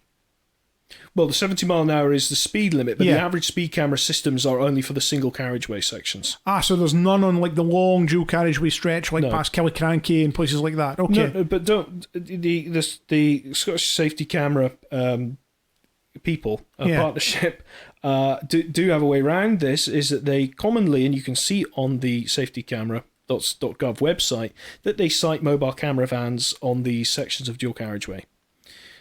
Well, the 70 mile an hour is the speed limit, but the average speed camera systems are only for the single carriageway sections. So there's none on like the long dual carriageway stretch, like past Killiecrankie and places like that. Okay. No, but don't the Scottish Safety Camera people partnership do have a way around this, is that they commonly, and you can see on the safetycamera.gov website, that they cite mobile camera vans on these sections of dual carriageway.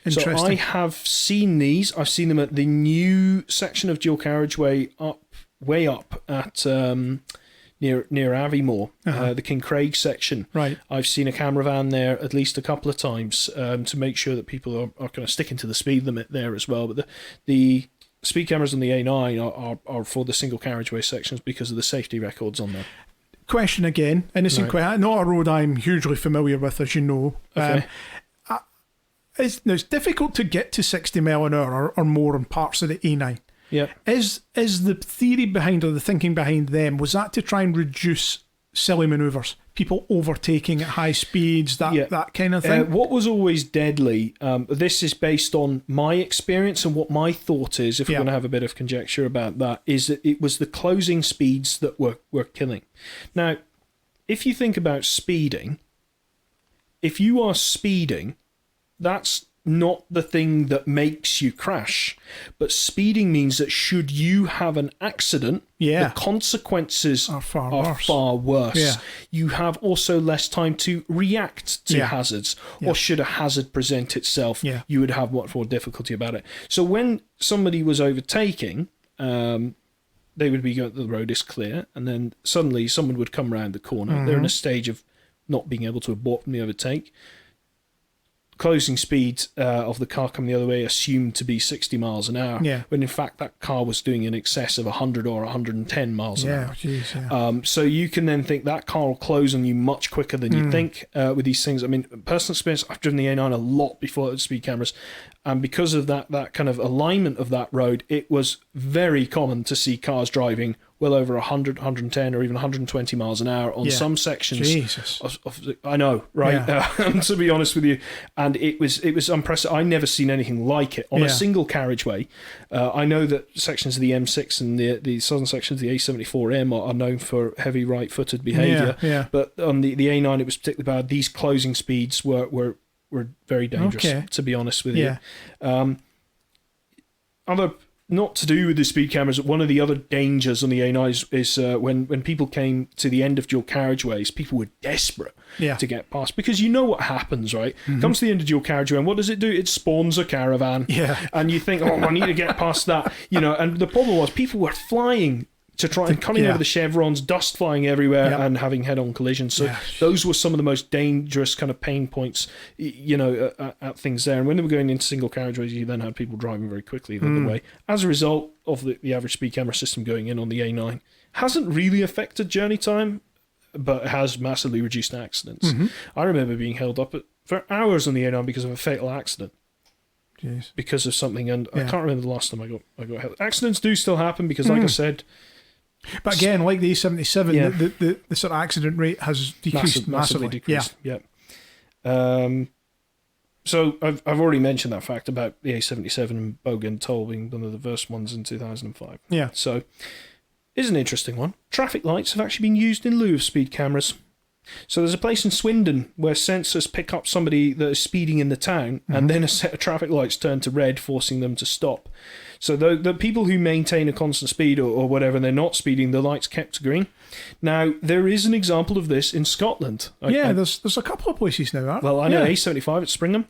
So I have seen these. I've seen them at the new section of dual carriageway way up at near Aviemore, the King Craig section. Right. I've seen a camera van there at least a couple of times to make sure that people are kind of sticking to the speed limit there as well. But the speed cameras on the A9 are for the single carriageway sections because of the safety records on there. Question again, innocent question. Not a road I'm hugely familiar with, as you know. Okay. It's difficult to get to 60 mile an hour or more on parts of the A9. Yeah. Is the theory behind, or the thinking behind them, was that to try and reduce silly manoeuvres, people overtaking at high speeds, that kind of thing? What was always deadly, this is based on my experience and what my thought is, if we're going to have a bit of conjecture about that, is that it was the closing speeds that were killing. Now, if you think about speeding, if you are speeding, that's not the thing that makes you crash. But speeding means that should you have an accident, the consequences are far worse. Yeah. You have also less time to react to hazards. Yeah. Or should a hazard present itself, you would have much more difficulty about it. So when somebody was overtaking, they would be going, the road is clear, and then suddenly someone would come around the corner. They're in a stage of not being able to abort the overtake. Closing speed of the car coming the other way assumed to be 60 miles an hour, when in fact that car was doing in excess of 100 or 110 miles an hour. Geez, so you can then think that car will close on you much quicker than you think with these things. I mean, personal experience, I've driven the A9 a lot before it had speed cameras, and because of that kind of alignment of that road, it was very common to see cars driving well over 100, 110 or even 120 miles an hour on some sections. Jesus. I know, right? To be honest with you. And it was unprecedented. I never seen anything like it on a single carriageway. I know that sections of the M6 and the southern sections of the A74M are known for heavy right-footed behaviour. But on the A9 it was particularly bad. These closing speeds were very dangerous, to be honest with you. Other not to do with the speed cameras, one of the other dangers on the A9 is when people came to the end of dual carriageways, people were desperate to get past, because you know what happens, right? Comes to the end of dual carriageway, and what does it do? It spawns a caravan. Yeah. And you think, I need to get past that. And the problem was people were flying to try and coming over the chevrons, dust flying everywhere, and having head-on collisions. So those were some of the most dangerous kind of pain points, at things there. And when they were going into single carriageways, you then had people driving very quickly the other way. As a result of the average speed camera system going in on the A9, hasn't really affected journey time, but it has massively reduced accidents. I remember being held up for hours on the A9 because of a fatal accident. Jeez. Because of something, and I can't remember the last time I got held. Accidents do still happen because, like I said. But again, like the A77, the sort of accident rate has decreased massively. Decreased. Yeah. So I've already mentioned that fact about the A77 and Bogan Toll being one of the first ones in 2005. Yeah. So here's an interesting one. Traffic lights have actually been used in lieu of speed cameras. So there's a place in Swindon where sensors pick up somebody that is speeding in the town, and then a set of traffic lights turn to red, forcing them to stop. So the people who maintain a constant speed or whatever, and they're not speeding, the light's kept to green. Now, there is an example of this in Scotland. There's a couple of places now, aren't there? Well, I know A75 at Springham.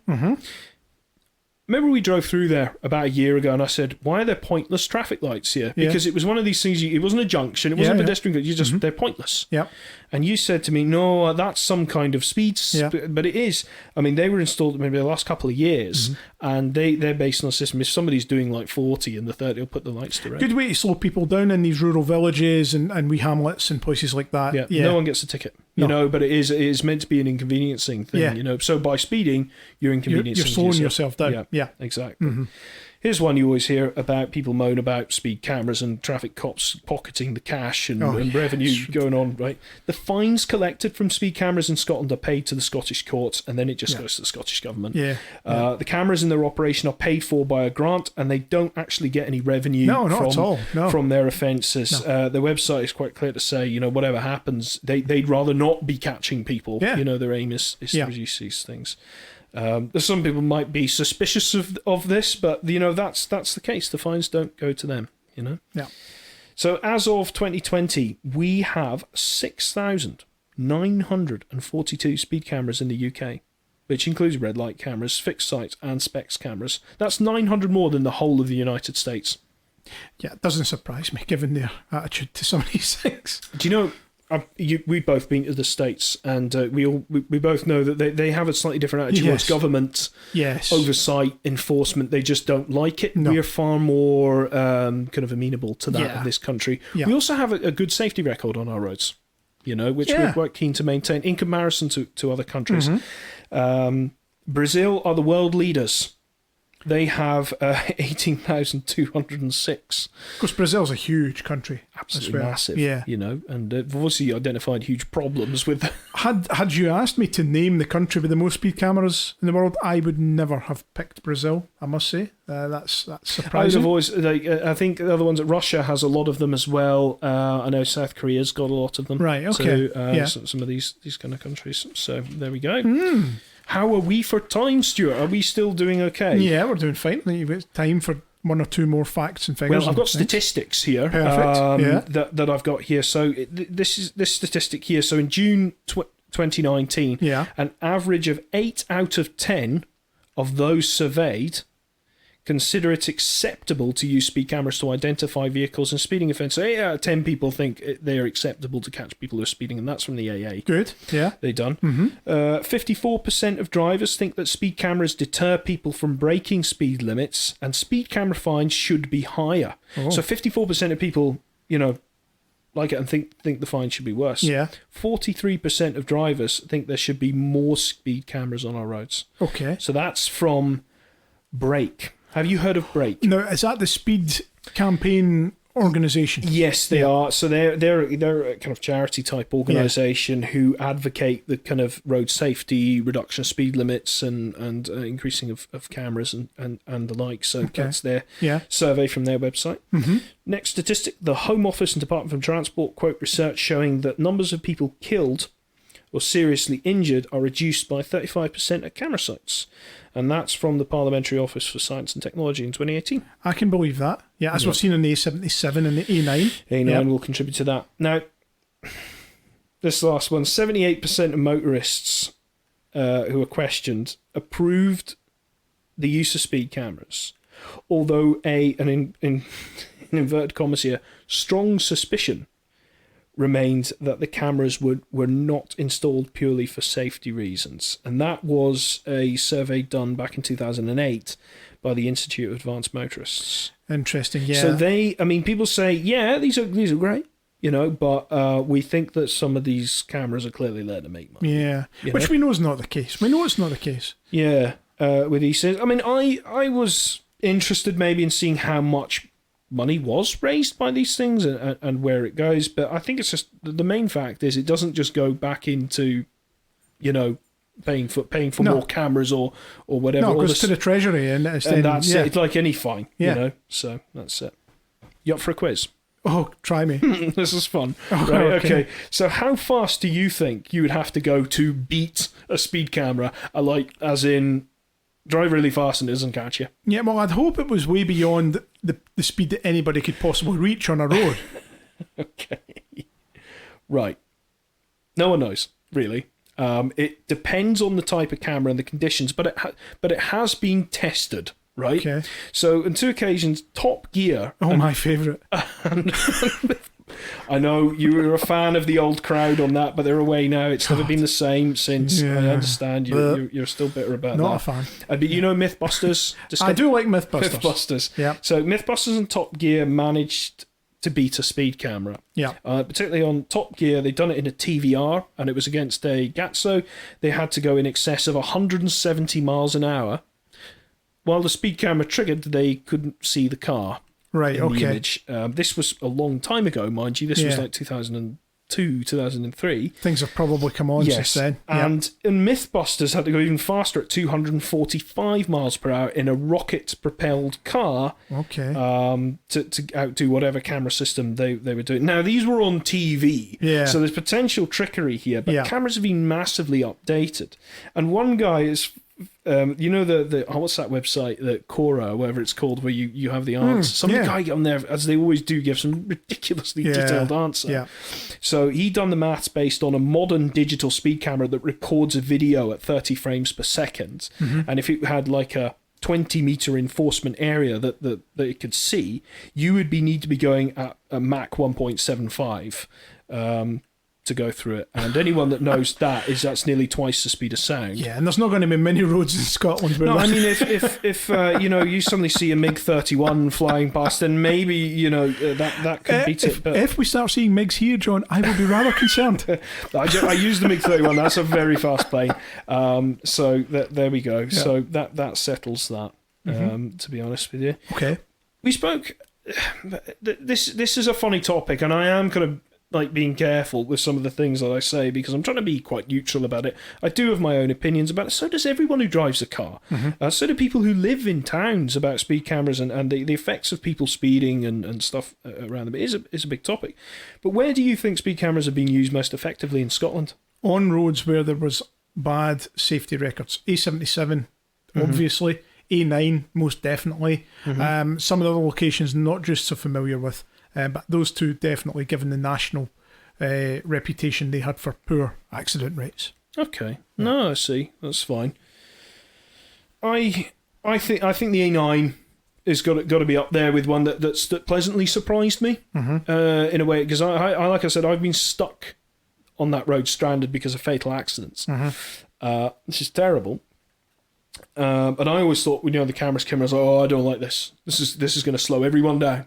Remember we drove through there about a year ago, and I said, why are there pointless traffic lights here? Because it was one of these things, it wasn't a junction, it wasn't a pedestrian, they're pointless. Yeah. And you said to me, no, that's some kind of speed, but it is. I mean, they were installed maybe the last couple of years, and they're based on a system. If somebody's doing like 40 in the 30, they'll put the lights to red. Good way to slow people down in these rural villages and wee hamlets and places like that. Yeah. No one gets a ticket, but it is meant to be an inconveniencing thing, So by speeding, you're inconveniencing You're slowing yourself down. Yeah. Exactly. Here's one you always hear about: people moan about speed cameras and traffic cops pocketing the cash and revenue going on, right? The fines collected from speed cameras in Scotland are paid to the Scottish courts, and then it just goes to the Scottish government. The cameras in their operation are paid for by a grant, and they don't actually get any revenue from their offences. Their website is quite clear to say, whatever happens, they'd rather not be catching people. Their aim is to reduce these things. Some people might be suspicious of this, but that's the case. The fines don't go to them. Yeah. So as of 2020, we have 6,942 speed cameras in the UK, which includes red light cameras, fixed sight, and specs cameras. That's 900 more than the whole of the United States. Yeah, it doesn't surprise me given their attitude to some of these things. Do you know? We've both been to the States, and we both know that they have a slightly different attitude towards government oversight, enforcement. They just don't like it. We're far more kind of amenable to that in this country. We also have a good safety record on our roads, which we're quite keen to maintain in comparison to other countries. Brazil are the world leaders. They have 18,206. Of course, Brazil's a huge country. Absolutely massive. Yeah. And they've obviously identified huge problems with... Had you asked me to name the country with the most speed cameras in the world, I would never have picked Brazil, I must say. That's surprising. I think the other ones, Russia has a lot of them as well. I know South Korea's got a lot of them. Right, okay. So, some of these kind of countries. So there we go. How are we for time, Stuart? Are we still doing okay? Yeah, we're doing fine. I think you've got time for one or two more facts and figures. Well, I've got statistics here. Perfect. That I've got here. So this statistic here. So in June 2019, an average of 8 out of 10 of those surveyed consider it acceptable to use speed cameras to identify vehicles and speeding offences. 8 out of 10 people think they are acceptable to catch people who are speeding, and that's from the AA. Good, yeah. They've done. 54% of drivers think that speed cameras deter people from breaking speed limits, and speed camera fines should be higher. So 54% of people, like it and think the fine should be worse. Yeah. 43% of drivers think there should be more speed cameras on our roads. Okay. So that's from Brake. Have you heard of Brake? No, is that the speed campaign organisation? Yes, they are. So they're a kind of charity type organisation who advocate the kind of road safety, reduction of speed limits, and increasing of cameras and the like. So that's their survey from their website. Next statistic: the Home Office and Department for Transport quote research showing that numbers of people killed or seriously injured are reduced by 35% at camera sites. And that's from the Parliamentary Office for Science and Technology in 2018. I can believe that. Yeah, as we've seen in the A77 and the A9. A9 will contribute to that. Now, this last one, 78% of motorists who were questioned approved the use of speed cameras, although in inverted commas here, strong suspicion remained that the cameras were not installed purely for safety reasons. And that was a survey done back in 2008 by the Institute of Advanced Motorists. Interesting, yeah. So people say, yeah, these are great, but we think that some of these cameras are clearly there to make money. Yeah, which we know is not the case. We know it's not the case. Yeah, with these things. I mean, I was interested maybe in seeing how much money was raised by these things and where it goes, but I think it's just the main fact is it doesn't just go back into, paying for more cameras or whatever. No, it goes to the Treasury and that's it. It's like any fine, so that's it. You up for a quiz? Oh, try me. This is fun. Oh, right, okay. So how fast do you think you would have to go to beat a speed camera, as in drive really fast and it doesn't catch you? Yeah, well, I'd hope it was way beyond the speed that anybody could possibly reach on a road. Okay. Right. No one knows, really. It depends on the type of camera and the conditions, but it has been tested, right? Okay. So on 2 occasions, Top Gear... Oh, my favourite. I know you were a fan of the old crowd on that, but they're away now. It's never been the same since. Yeah. I understand you're still bitter about that. Not a fan. But Mythbusters? I do like Mythbusters. Mythbusters. Yeah. So Mythbusters and Top Gear managed to beat a speed camera. Yeah. Particularly on Top Gear, they'd done it in a TVR, and it was against a Gatso. They had to go in excess of 170 miles an hour. While the speed camera triggered, they couldn't see the car. Right, in the okay. image. This was a long time ago, mind you. This was like 2002, 2003. Things have probably come on since then. And Mythbusters had to go even faster at 245 miles per hour in a rocket-propelled car. Okay. To outdo whatever camera system they were doing. Now, these were on TV, so there's potential trickery here, but cameras have been massively updated. And one guy is... what's that website, the Quora, whatever it's called, where you have the answer. Some guy on there, as they always do, give some ridiculously detailed answer. Yeah. So he done the maths based on a modern digital speed camera that records a video at 30 frames per second, and if it had like a 20-meter enforcement area that it could see, you would need to be going at a Mach 1.75. To go through it, and anyone that knows that's nearly twice the speed of sound. Yeah, and there's not going to be many roads in Scotland. No, I mean if you suddenly see a MiG-31 flying past, then maybe that could beat it. But if we start seeing MiGs here, John, I will be rather concerned. I use the MiG-31. That's a very fast plane. So there we go. Yeah. So that settles that. To be honest with you. Okay. We spoke. This is a funny topic, and I am kind of being careful with some of the things that I say because I'm trying to be quite neutral about it. I do have my own opinions about it. So does everyone who drives a car. So do people who live in towns about speed cameras and the effects of people speeding and stuff around them. It is a big topic. But where do you think speed cameras are being used most effectively in Scotland? On roads where there was bad safety records. A77, obviously. A9, most definitely. Some of the other locations not just so familiar with. But those two definitely, given the national reputation they had for poor accident rates. Okay, no, I see. That's fine. I think the A9 has got to be up there with one that pleasantly surprised me in a way, because I like I said, I've been stuck on that road stranded because of fatal accidents. This is terrible. But I always thought, the cameras came, I was like, I don't like this. This is going to slow everyone down.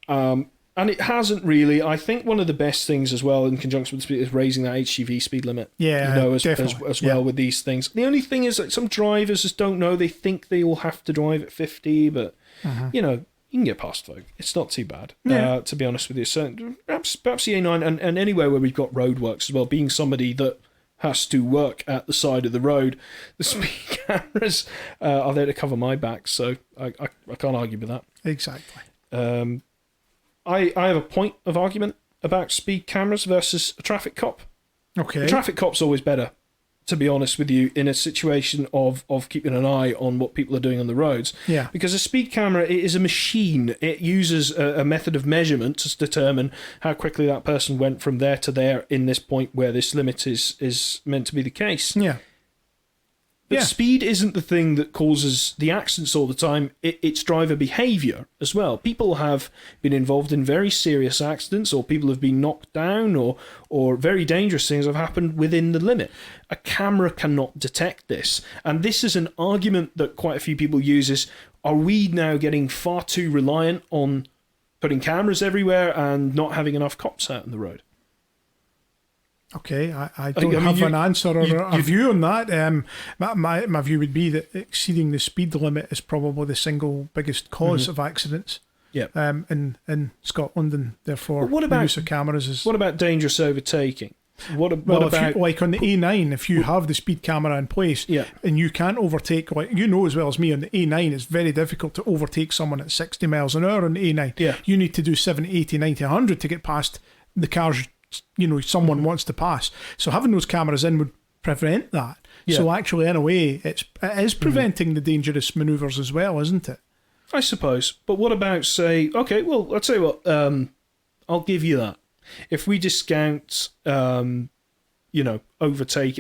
And it hasn't really. I think one of the best things as well in conjunction with speed is raising that HGV speed limit. Yeah, as well with these things. The only thing is that some drivers just don't know. They think they will have to drive at 50, but you can get past folk. It's not too bad, to be honest with you. So perhaps the A9 and anywhere where we've got roadworks as well. Being somebody that has to work at the side of the road, the speed cameras are there to cover my back. So I can't argue with that. Exactly. I have a point of argument about speed cameras versus a traffic cop. Okay. The traffic cop's always better, to be honest with you, in a situation of keeping an eye on what people are doing on the roads. Yeah. Because a speed camera, it is a machine. It uses a method of measurement to determine how quickly that person went from there to there in this point where this limit is meant to be the case. Yeah. But speed isn't the thing that causes the accidents all the time. It's driver behaviour as well. People have been involved in very serious accidents, or people have been knocked down, or very dangerous things have happened within the limit. A camera cannot detect this. And this is an argument that quite a few people use is, are we now getting far too reliant on putting cameras everywhere and not having enough cops out on the road? Okay, I don't have an answer or a view on that. My view would be that exceeding the speed limit is probably the single biggest cause of accidents. Yeah. In Scotland, and therefore what about, the use of cameras is. What about dangerous overtaking? What about if you, like on the A9, if you have the speed camera in place, and you can't overtake, like you know as well as me, on the A9 it's very difficult to overtake someone at 60 miles an hour on the A9. Yeah. You need to do 70, 80, 90, 100 to get past the cars someone wants to pass. So having those cameras in would prevent that. Yeah. So actually, in a way, it is preventing the dangerous manoeuvres as well, isn't it? I suppose. But what about, say, okay, well, I'll tell you what, I'll give you that. If we discount, overtaking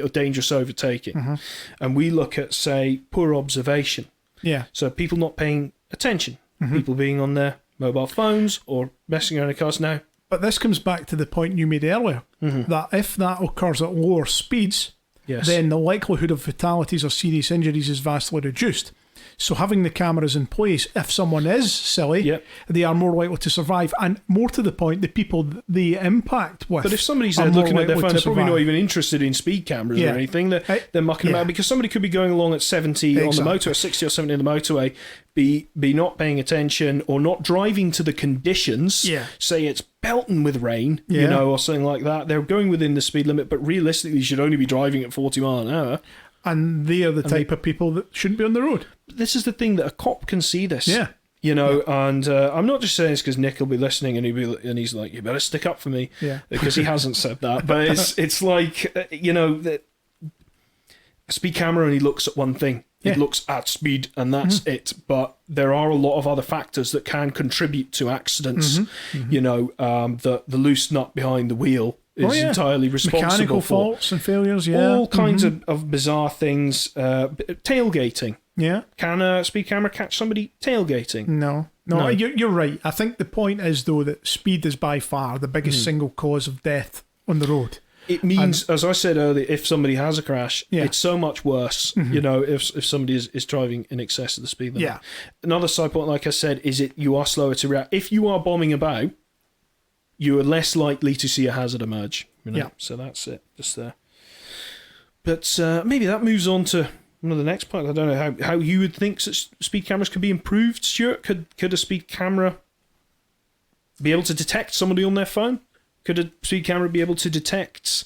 or dangerous overtaking, and we look at, say, poor observation. Yeah. So people not paying attention, people being on their mobile phones or messing around in cars now. But this comes back to the point you made earlier, that if that occurs at lower speeds, then the likelihood of fatalities or serious injuries is vastly reduced. So having the cameras in place, if someone is silly, they are more likely to survive. And more to the point, the people they impact with. But if somebody's looking at their phone, they're probably not even interested in speed cameras or anything. They're mucking about, because somebody could be going along at 70 on the motorway, 60 or 70 on the motorway, be not paying attention or not driving to the conditions. Say it's belting with rain, or something like that. They're going within the speed limit, but realistically you should only be driving at 40 miles an hour. And they are the type of people that shouldn't be on the road. This is the thing, that a cop can see this. And I'm not just saying this because Nick will be listening and he's like, you better stick up for me, because he hasn't said that. But it's like, that a speed camera only looks at one thing. It looks at speed and that's it. But there are a lot of other factors that can contribute to accidents. The loose nut behind the wheel is entirely responsible mechanical for faults and failures, all kinds of bizarre things. Tailgating. Can a speed camera catch somebody tailgating? No. You're right. I think the point is, though, that speed is by far the biggest single cause of death on the road. It means, as I said earlier, if somebody has a crash, it's so much worse, if somebody is driving in excess of the speed limit. Another side point, like I said, is you are slower to react. If you are bombing about, you are less likely to see a hazard emerge. So that's it, just there. But maybe that moves on to one of the next points. I don't know how you would think speed cameras could be improved, Stuart. Could a speed camera be able to detect somebody on their phone? Could a speed camera be able to detect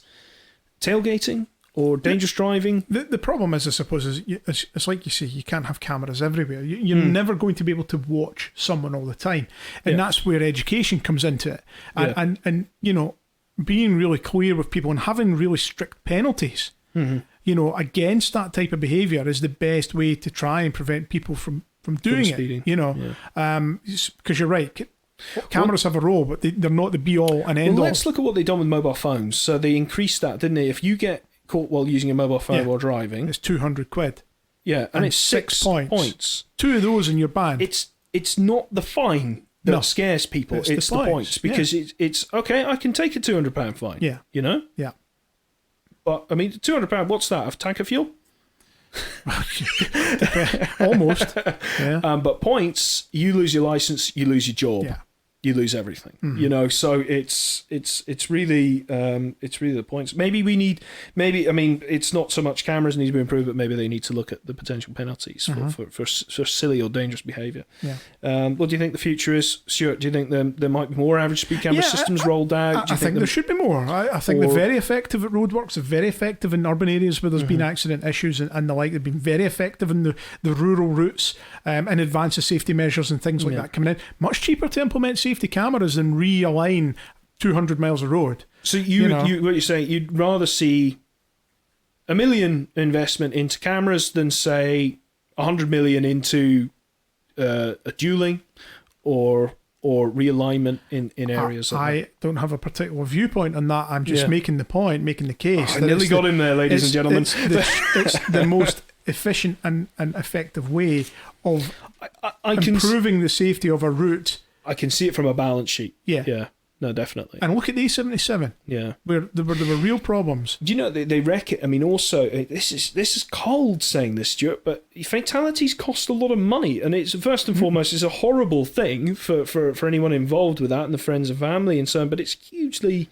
tailgating or dangerous driving? The problem is, I suppose, is it's like you say, you can't have cameras everywhere. You're never going to be able to watch someone all the time. And that's where education comes into it. And being really clear with people and having really strict penalties, against that type of behaviour is the best way to try and prevent people from doing it. Because you're right. Cameras have a role, but they're not the be-all and end-all. Well, let's look at what they've done with mobile phones. So they increased that, didn't they? If you get caught while using a mobile phone while driving, it's £200. Yeah, and it's 6 points. 2 of those and you're banned. It's not the fine that scares people. It's the points. Because it's okay, I can take a £200 fine. Yeah. Yeah. But, I mean, £200, what's that? A tank of fuel? Almost. Yeah. But points, you lose your license, you lose your job. Yeah. You lose everything, So it's really the points. Maybe it's not so much cameras need to be improved, but maybe they need to look at the potential penalties for silly or dangerous behaviour. Yeah. What do you think the future is, Stuart? Do you think there might be more average speed camera systems rolled out? I think there should be more. I think they're very effective at roadworks. They're very effective in urban areas where there's been accident issues and the like. They've been very effective in the rural routes in advance of safety measures and things like that coming in. Much cheaper to implement safety cameras than realign 200 miles of road So what you're saying, you'd rather see $1 million investment into cameras than say 100 million into a dueling or realignment in areas. I don't have a particular viewpoint on that. I'm just making the point, making the case. I nearly got him there, ladies and gentlemen. It's the most efficient and effective way of improving the safety of a route. I can see it from a balance sheet. Yeah. No, definitely. And look at the A77. Yeah. Where there were real problems. Do you know, they reckon, I mean, also, this is cold saying this, Stuart, but fatalities cost a lot of money. And it's, first and foremost, it's a horrible thing for anyone involved with that and the friends and family and so on, but it's hugely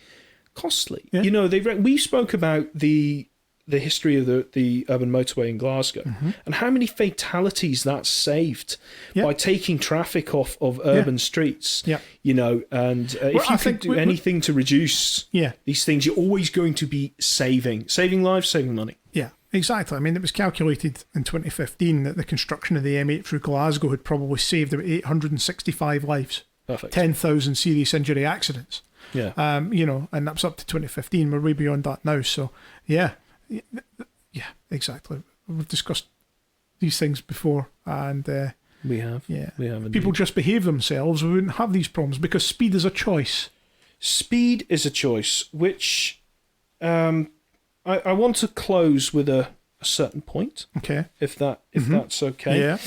costly. Yeah. You know, we spoke about the history of the urban motorway in Glasgow and how many fatalities that's saved by taking traffic off of urban streets. Yeah. You know, and if you could do anything to reduce these things, you're always going to be saving lives, saving money. Yeah, exactly. I mean, it was calculated in 2015 that the construction of the M8 through Glasgow had probably saved about 865 lives. Perfect. 10,000 serious injury accidents. Yeah. You know, and that's up to 2015. We're way beyond that now. So, yeah, exactly. We've discussed these things before, and we have. Yeah, we have. If people just behave themselves, we wouldn't have these problems because speed is a choice. Speed is a choice, which I want to close with a certain point. Okay, if that's okay. Yeah.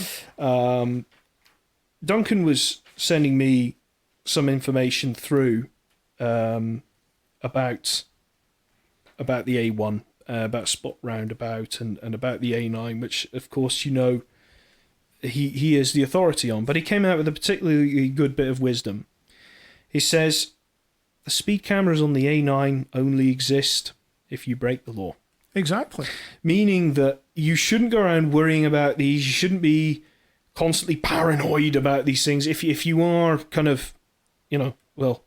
Duncan was sending me some information through about the A1. About Spot Roundabout and about the A9, which of course you know he is the authority on, but he came out with a particularly good bit of wisdom. He says the speed cameras on the A9 only exist if you break the law. Exactly. Meaning that you shouldn't go around worrying about these, you shouldn't be constantly paranoid about these things. If you are kind of, you know, well,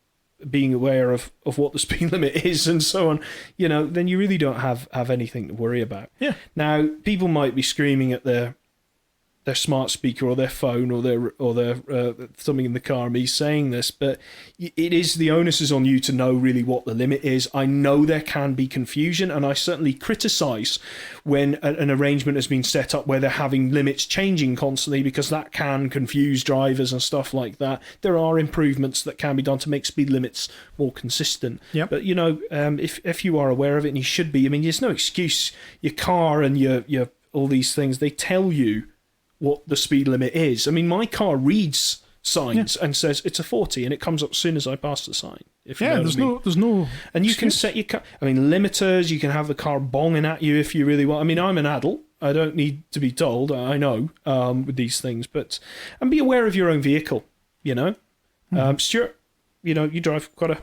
being aware of what the speed limit is and so on, you know, then you really don't have anything to worry about. Yeah. Now, people might be screaming at their smart speaker or their phone or their something in the car, me saying this, but the onus is on you to know really what the limit is. I know there can be confusion, and I certainly criticise when an arrangement has been set up where they're having limits changing constantly, because that can confuse drivers and stuff like that. There are improvements that can be done to make speed limits more consistent. Yep. But, you know, if you are aware of it, and you should be, I mean, there's no excuse. Your car and your all these things, they tell you what the speed limit is. I mean, my car reads signs and says it's a 40, and it comes up as soon as I pass the sign. If you know there's what I mean. there's no. And you can set your car. I mean, limiters. You can have the car bonging at you if you really want. I mean, I'm an adult. I don't need to be told. I know with these things, and be aware of your own vehicle. You know, Stuart. You know, you drive quite a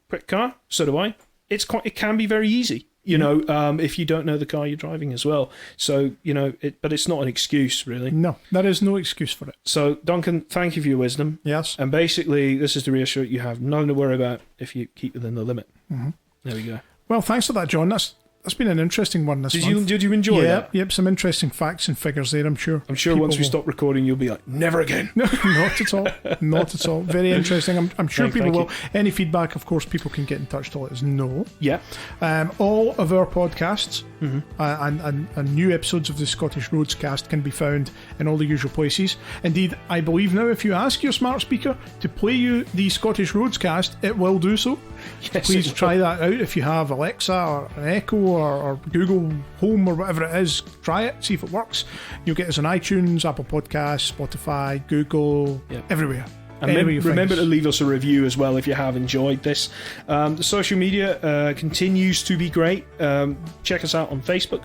quick car. So do I. It can be very easy. You know, if you don't know the car you're driving as well. So, you know, but it's not an excuse, really. No, there is no excuse for it. So, Duncan, thank you for your wisdom. Yes. And basically, this is to reassure you have nothing to worry about if you keep within the limit. Mm-hmm. There we go. Well, thanks for that, John. That's been an interesting one this month. Did you enjoy that? Yep, some interesting facts and figures there, I'm sure. I'm sure once we stop recording, you'll be like, never again. No, not at all. Not at all. Very interesting. I'm sure people will. Any feedback, of course, people can get in touch to let us know. Yeah. All of our podcasts and new episodes of the Scottish Roadscast can be found in all the usual places. Indeed, I believe now if you ask your smart speaker to play you the Scottish Roadscast, it will do so. Yes, please try that out if you have Alexa or an Echo or Google Home or whatever it is. Try it, see if it works. You'll get us on iTunes, Apple Podcasts, Spotify, Google, everywhere. And remember to leave us a review as well if you have enjoyed this. The social media continues to be great. Check us out on Facebook,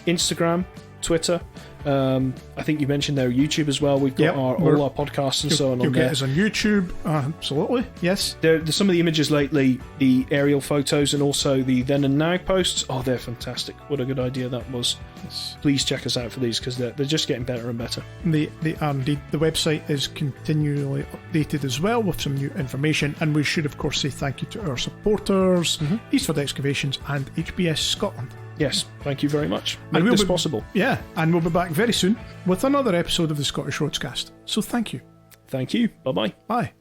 Instagram, Twitter. I think you mentioned there YouTube as well. We've got all our podcasts and so on there. You'll get us on YouTube, absolutely, yes. There's some of the images lately, the aerial photos and also the then and now posts. Oh, they're fantastic. What a good idea that was. Yes. Please check us out for these because they're just getting better and better. They are indeed. The website is continually updated as well with some new information, and we should of course say thank you to our supporters, Eastford Excavations and HBS Scotland. Yes, thank you very much. Make this possible. Yeah, and we'll be back very soon with another episode of the Scottish Roadscast. So thank you. Thank you. Bye-bye. Bye.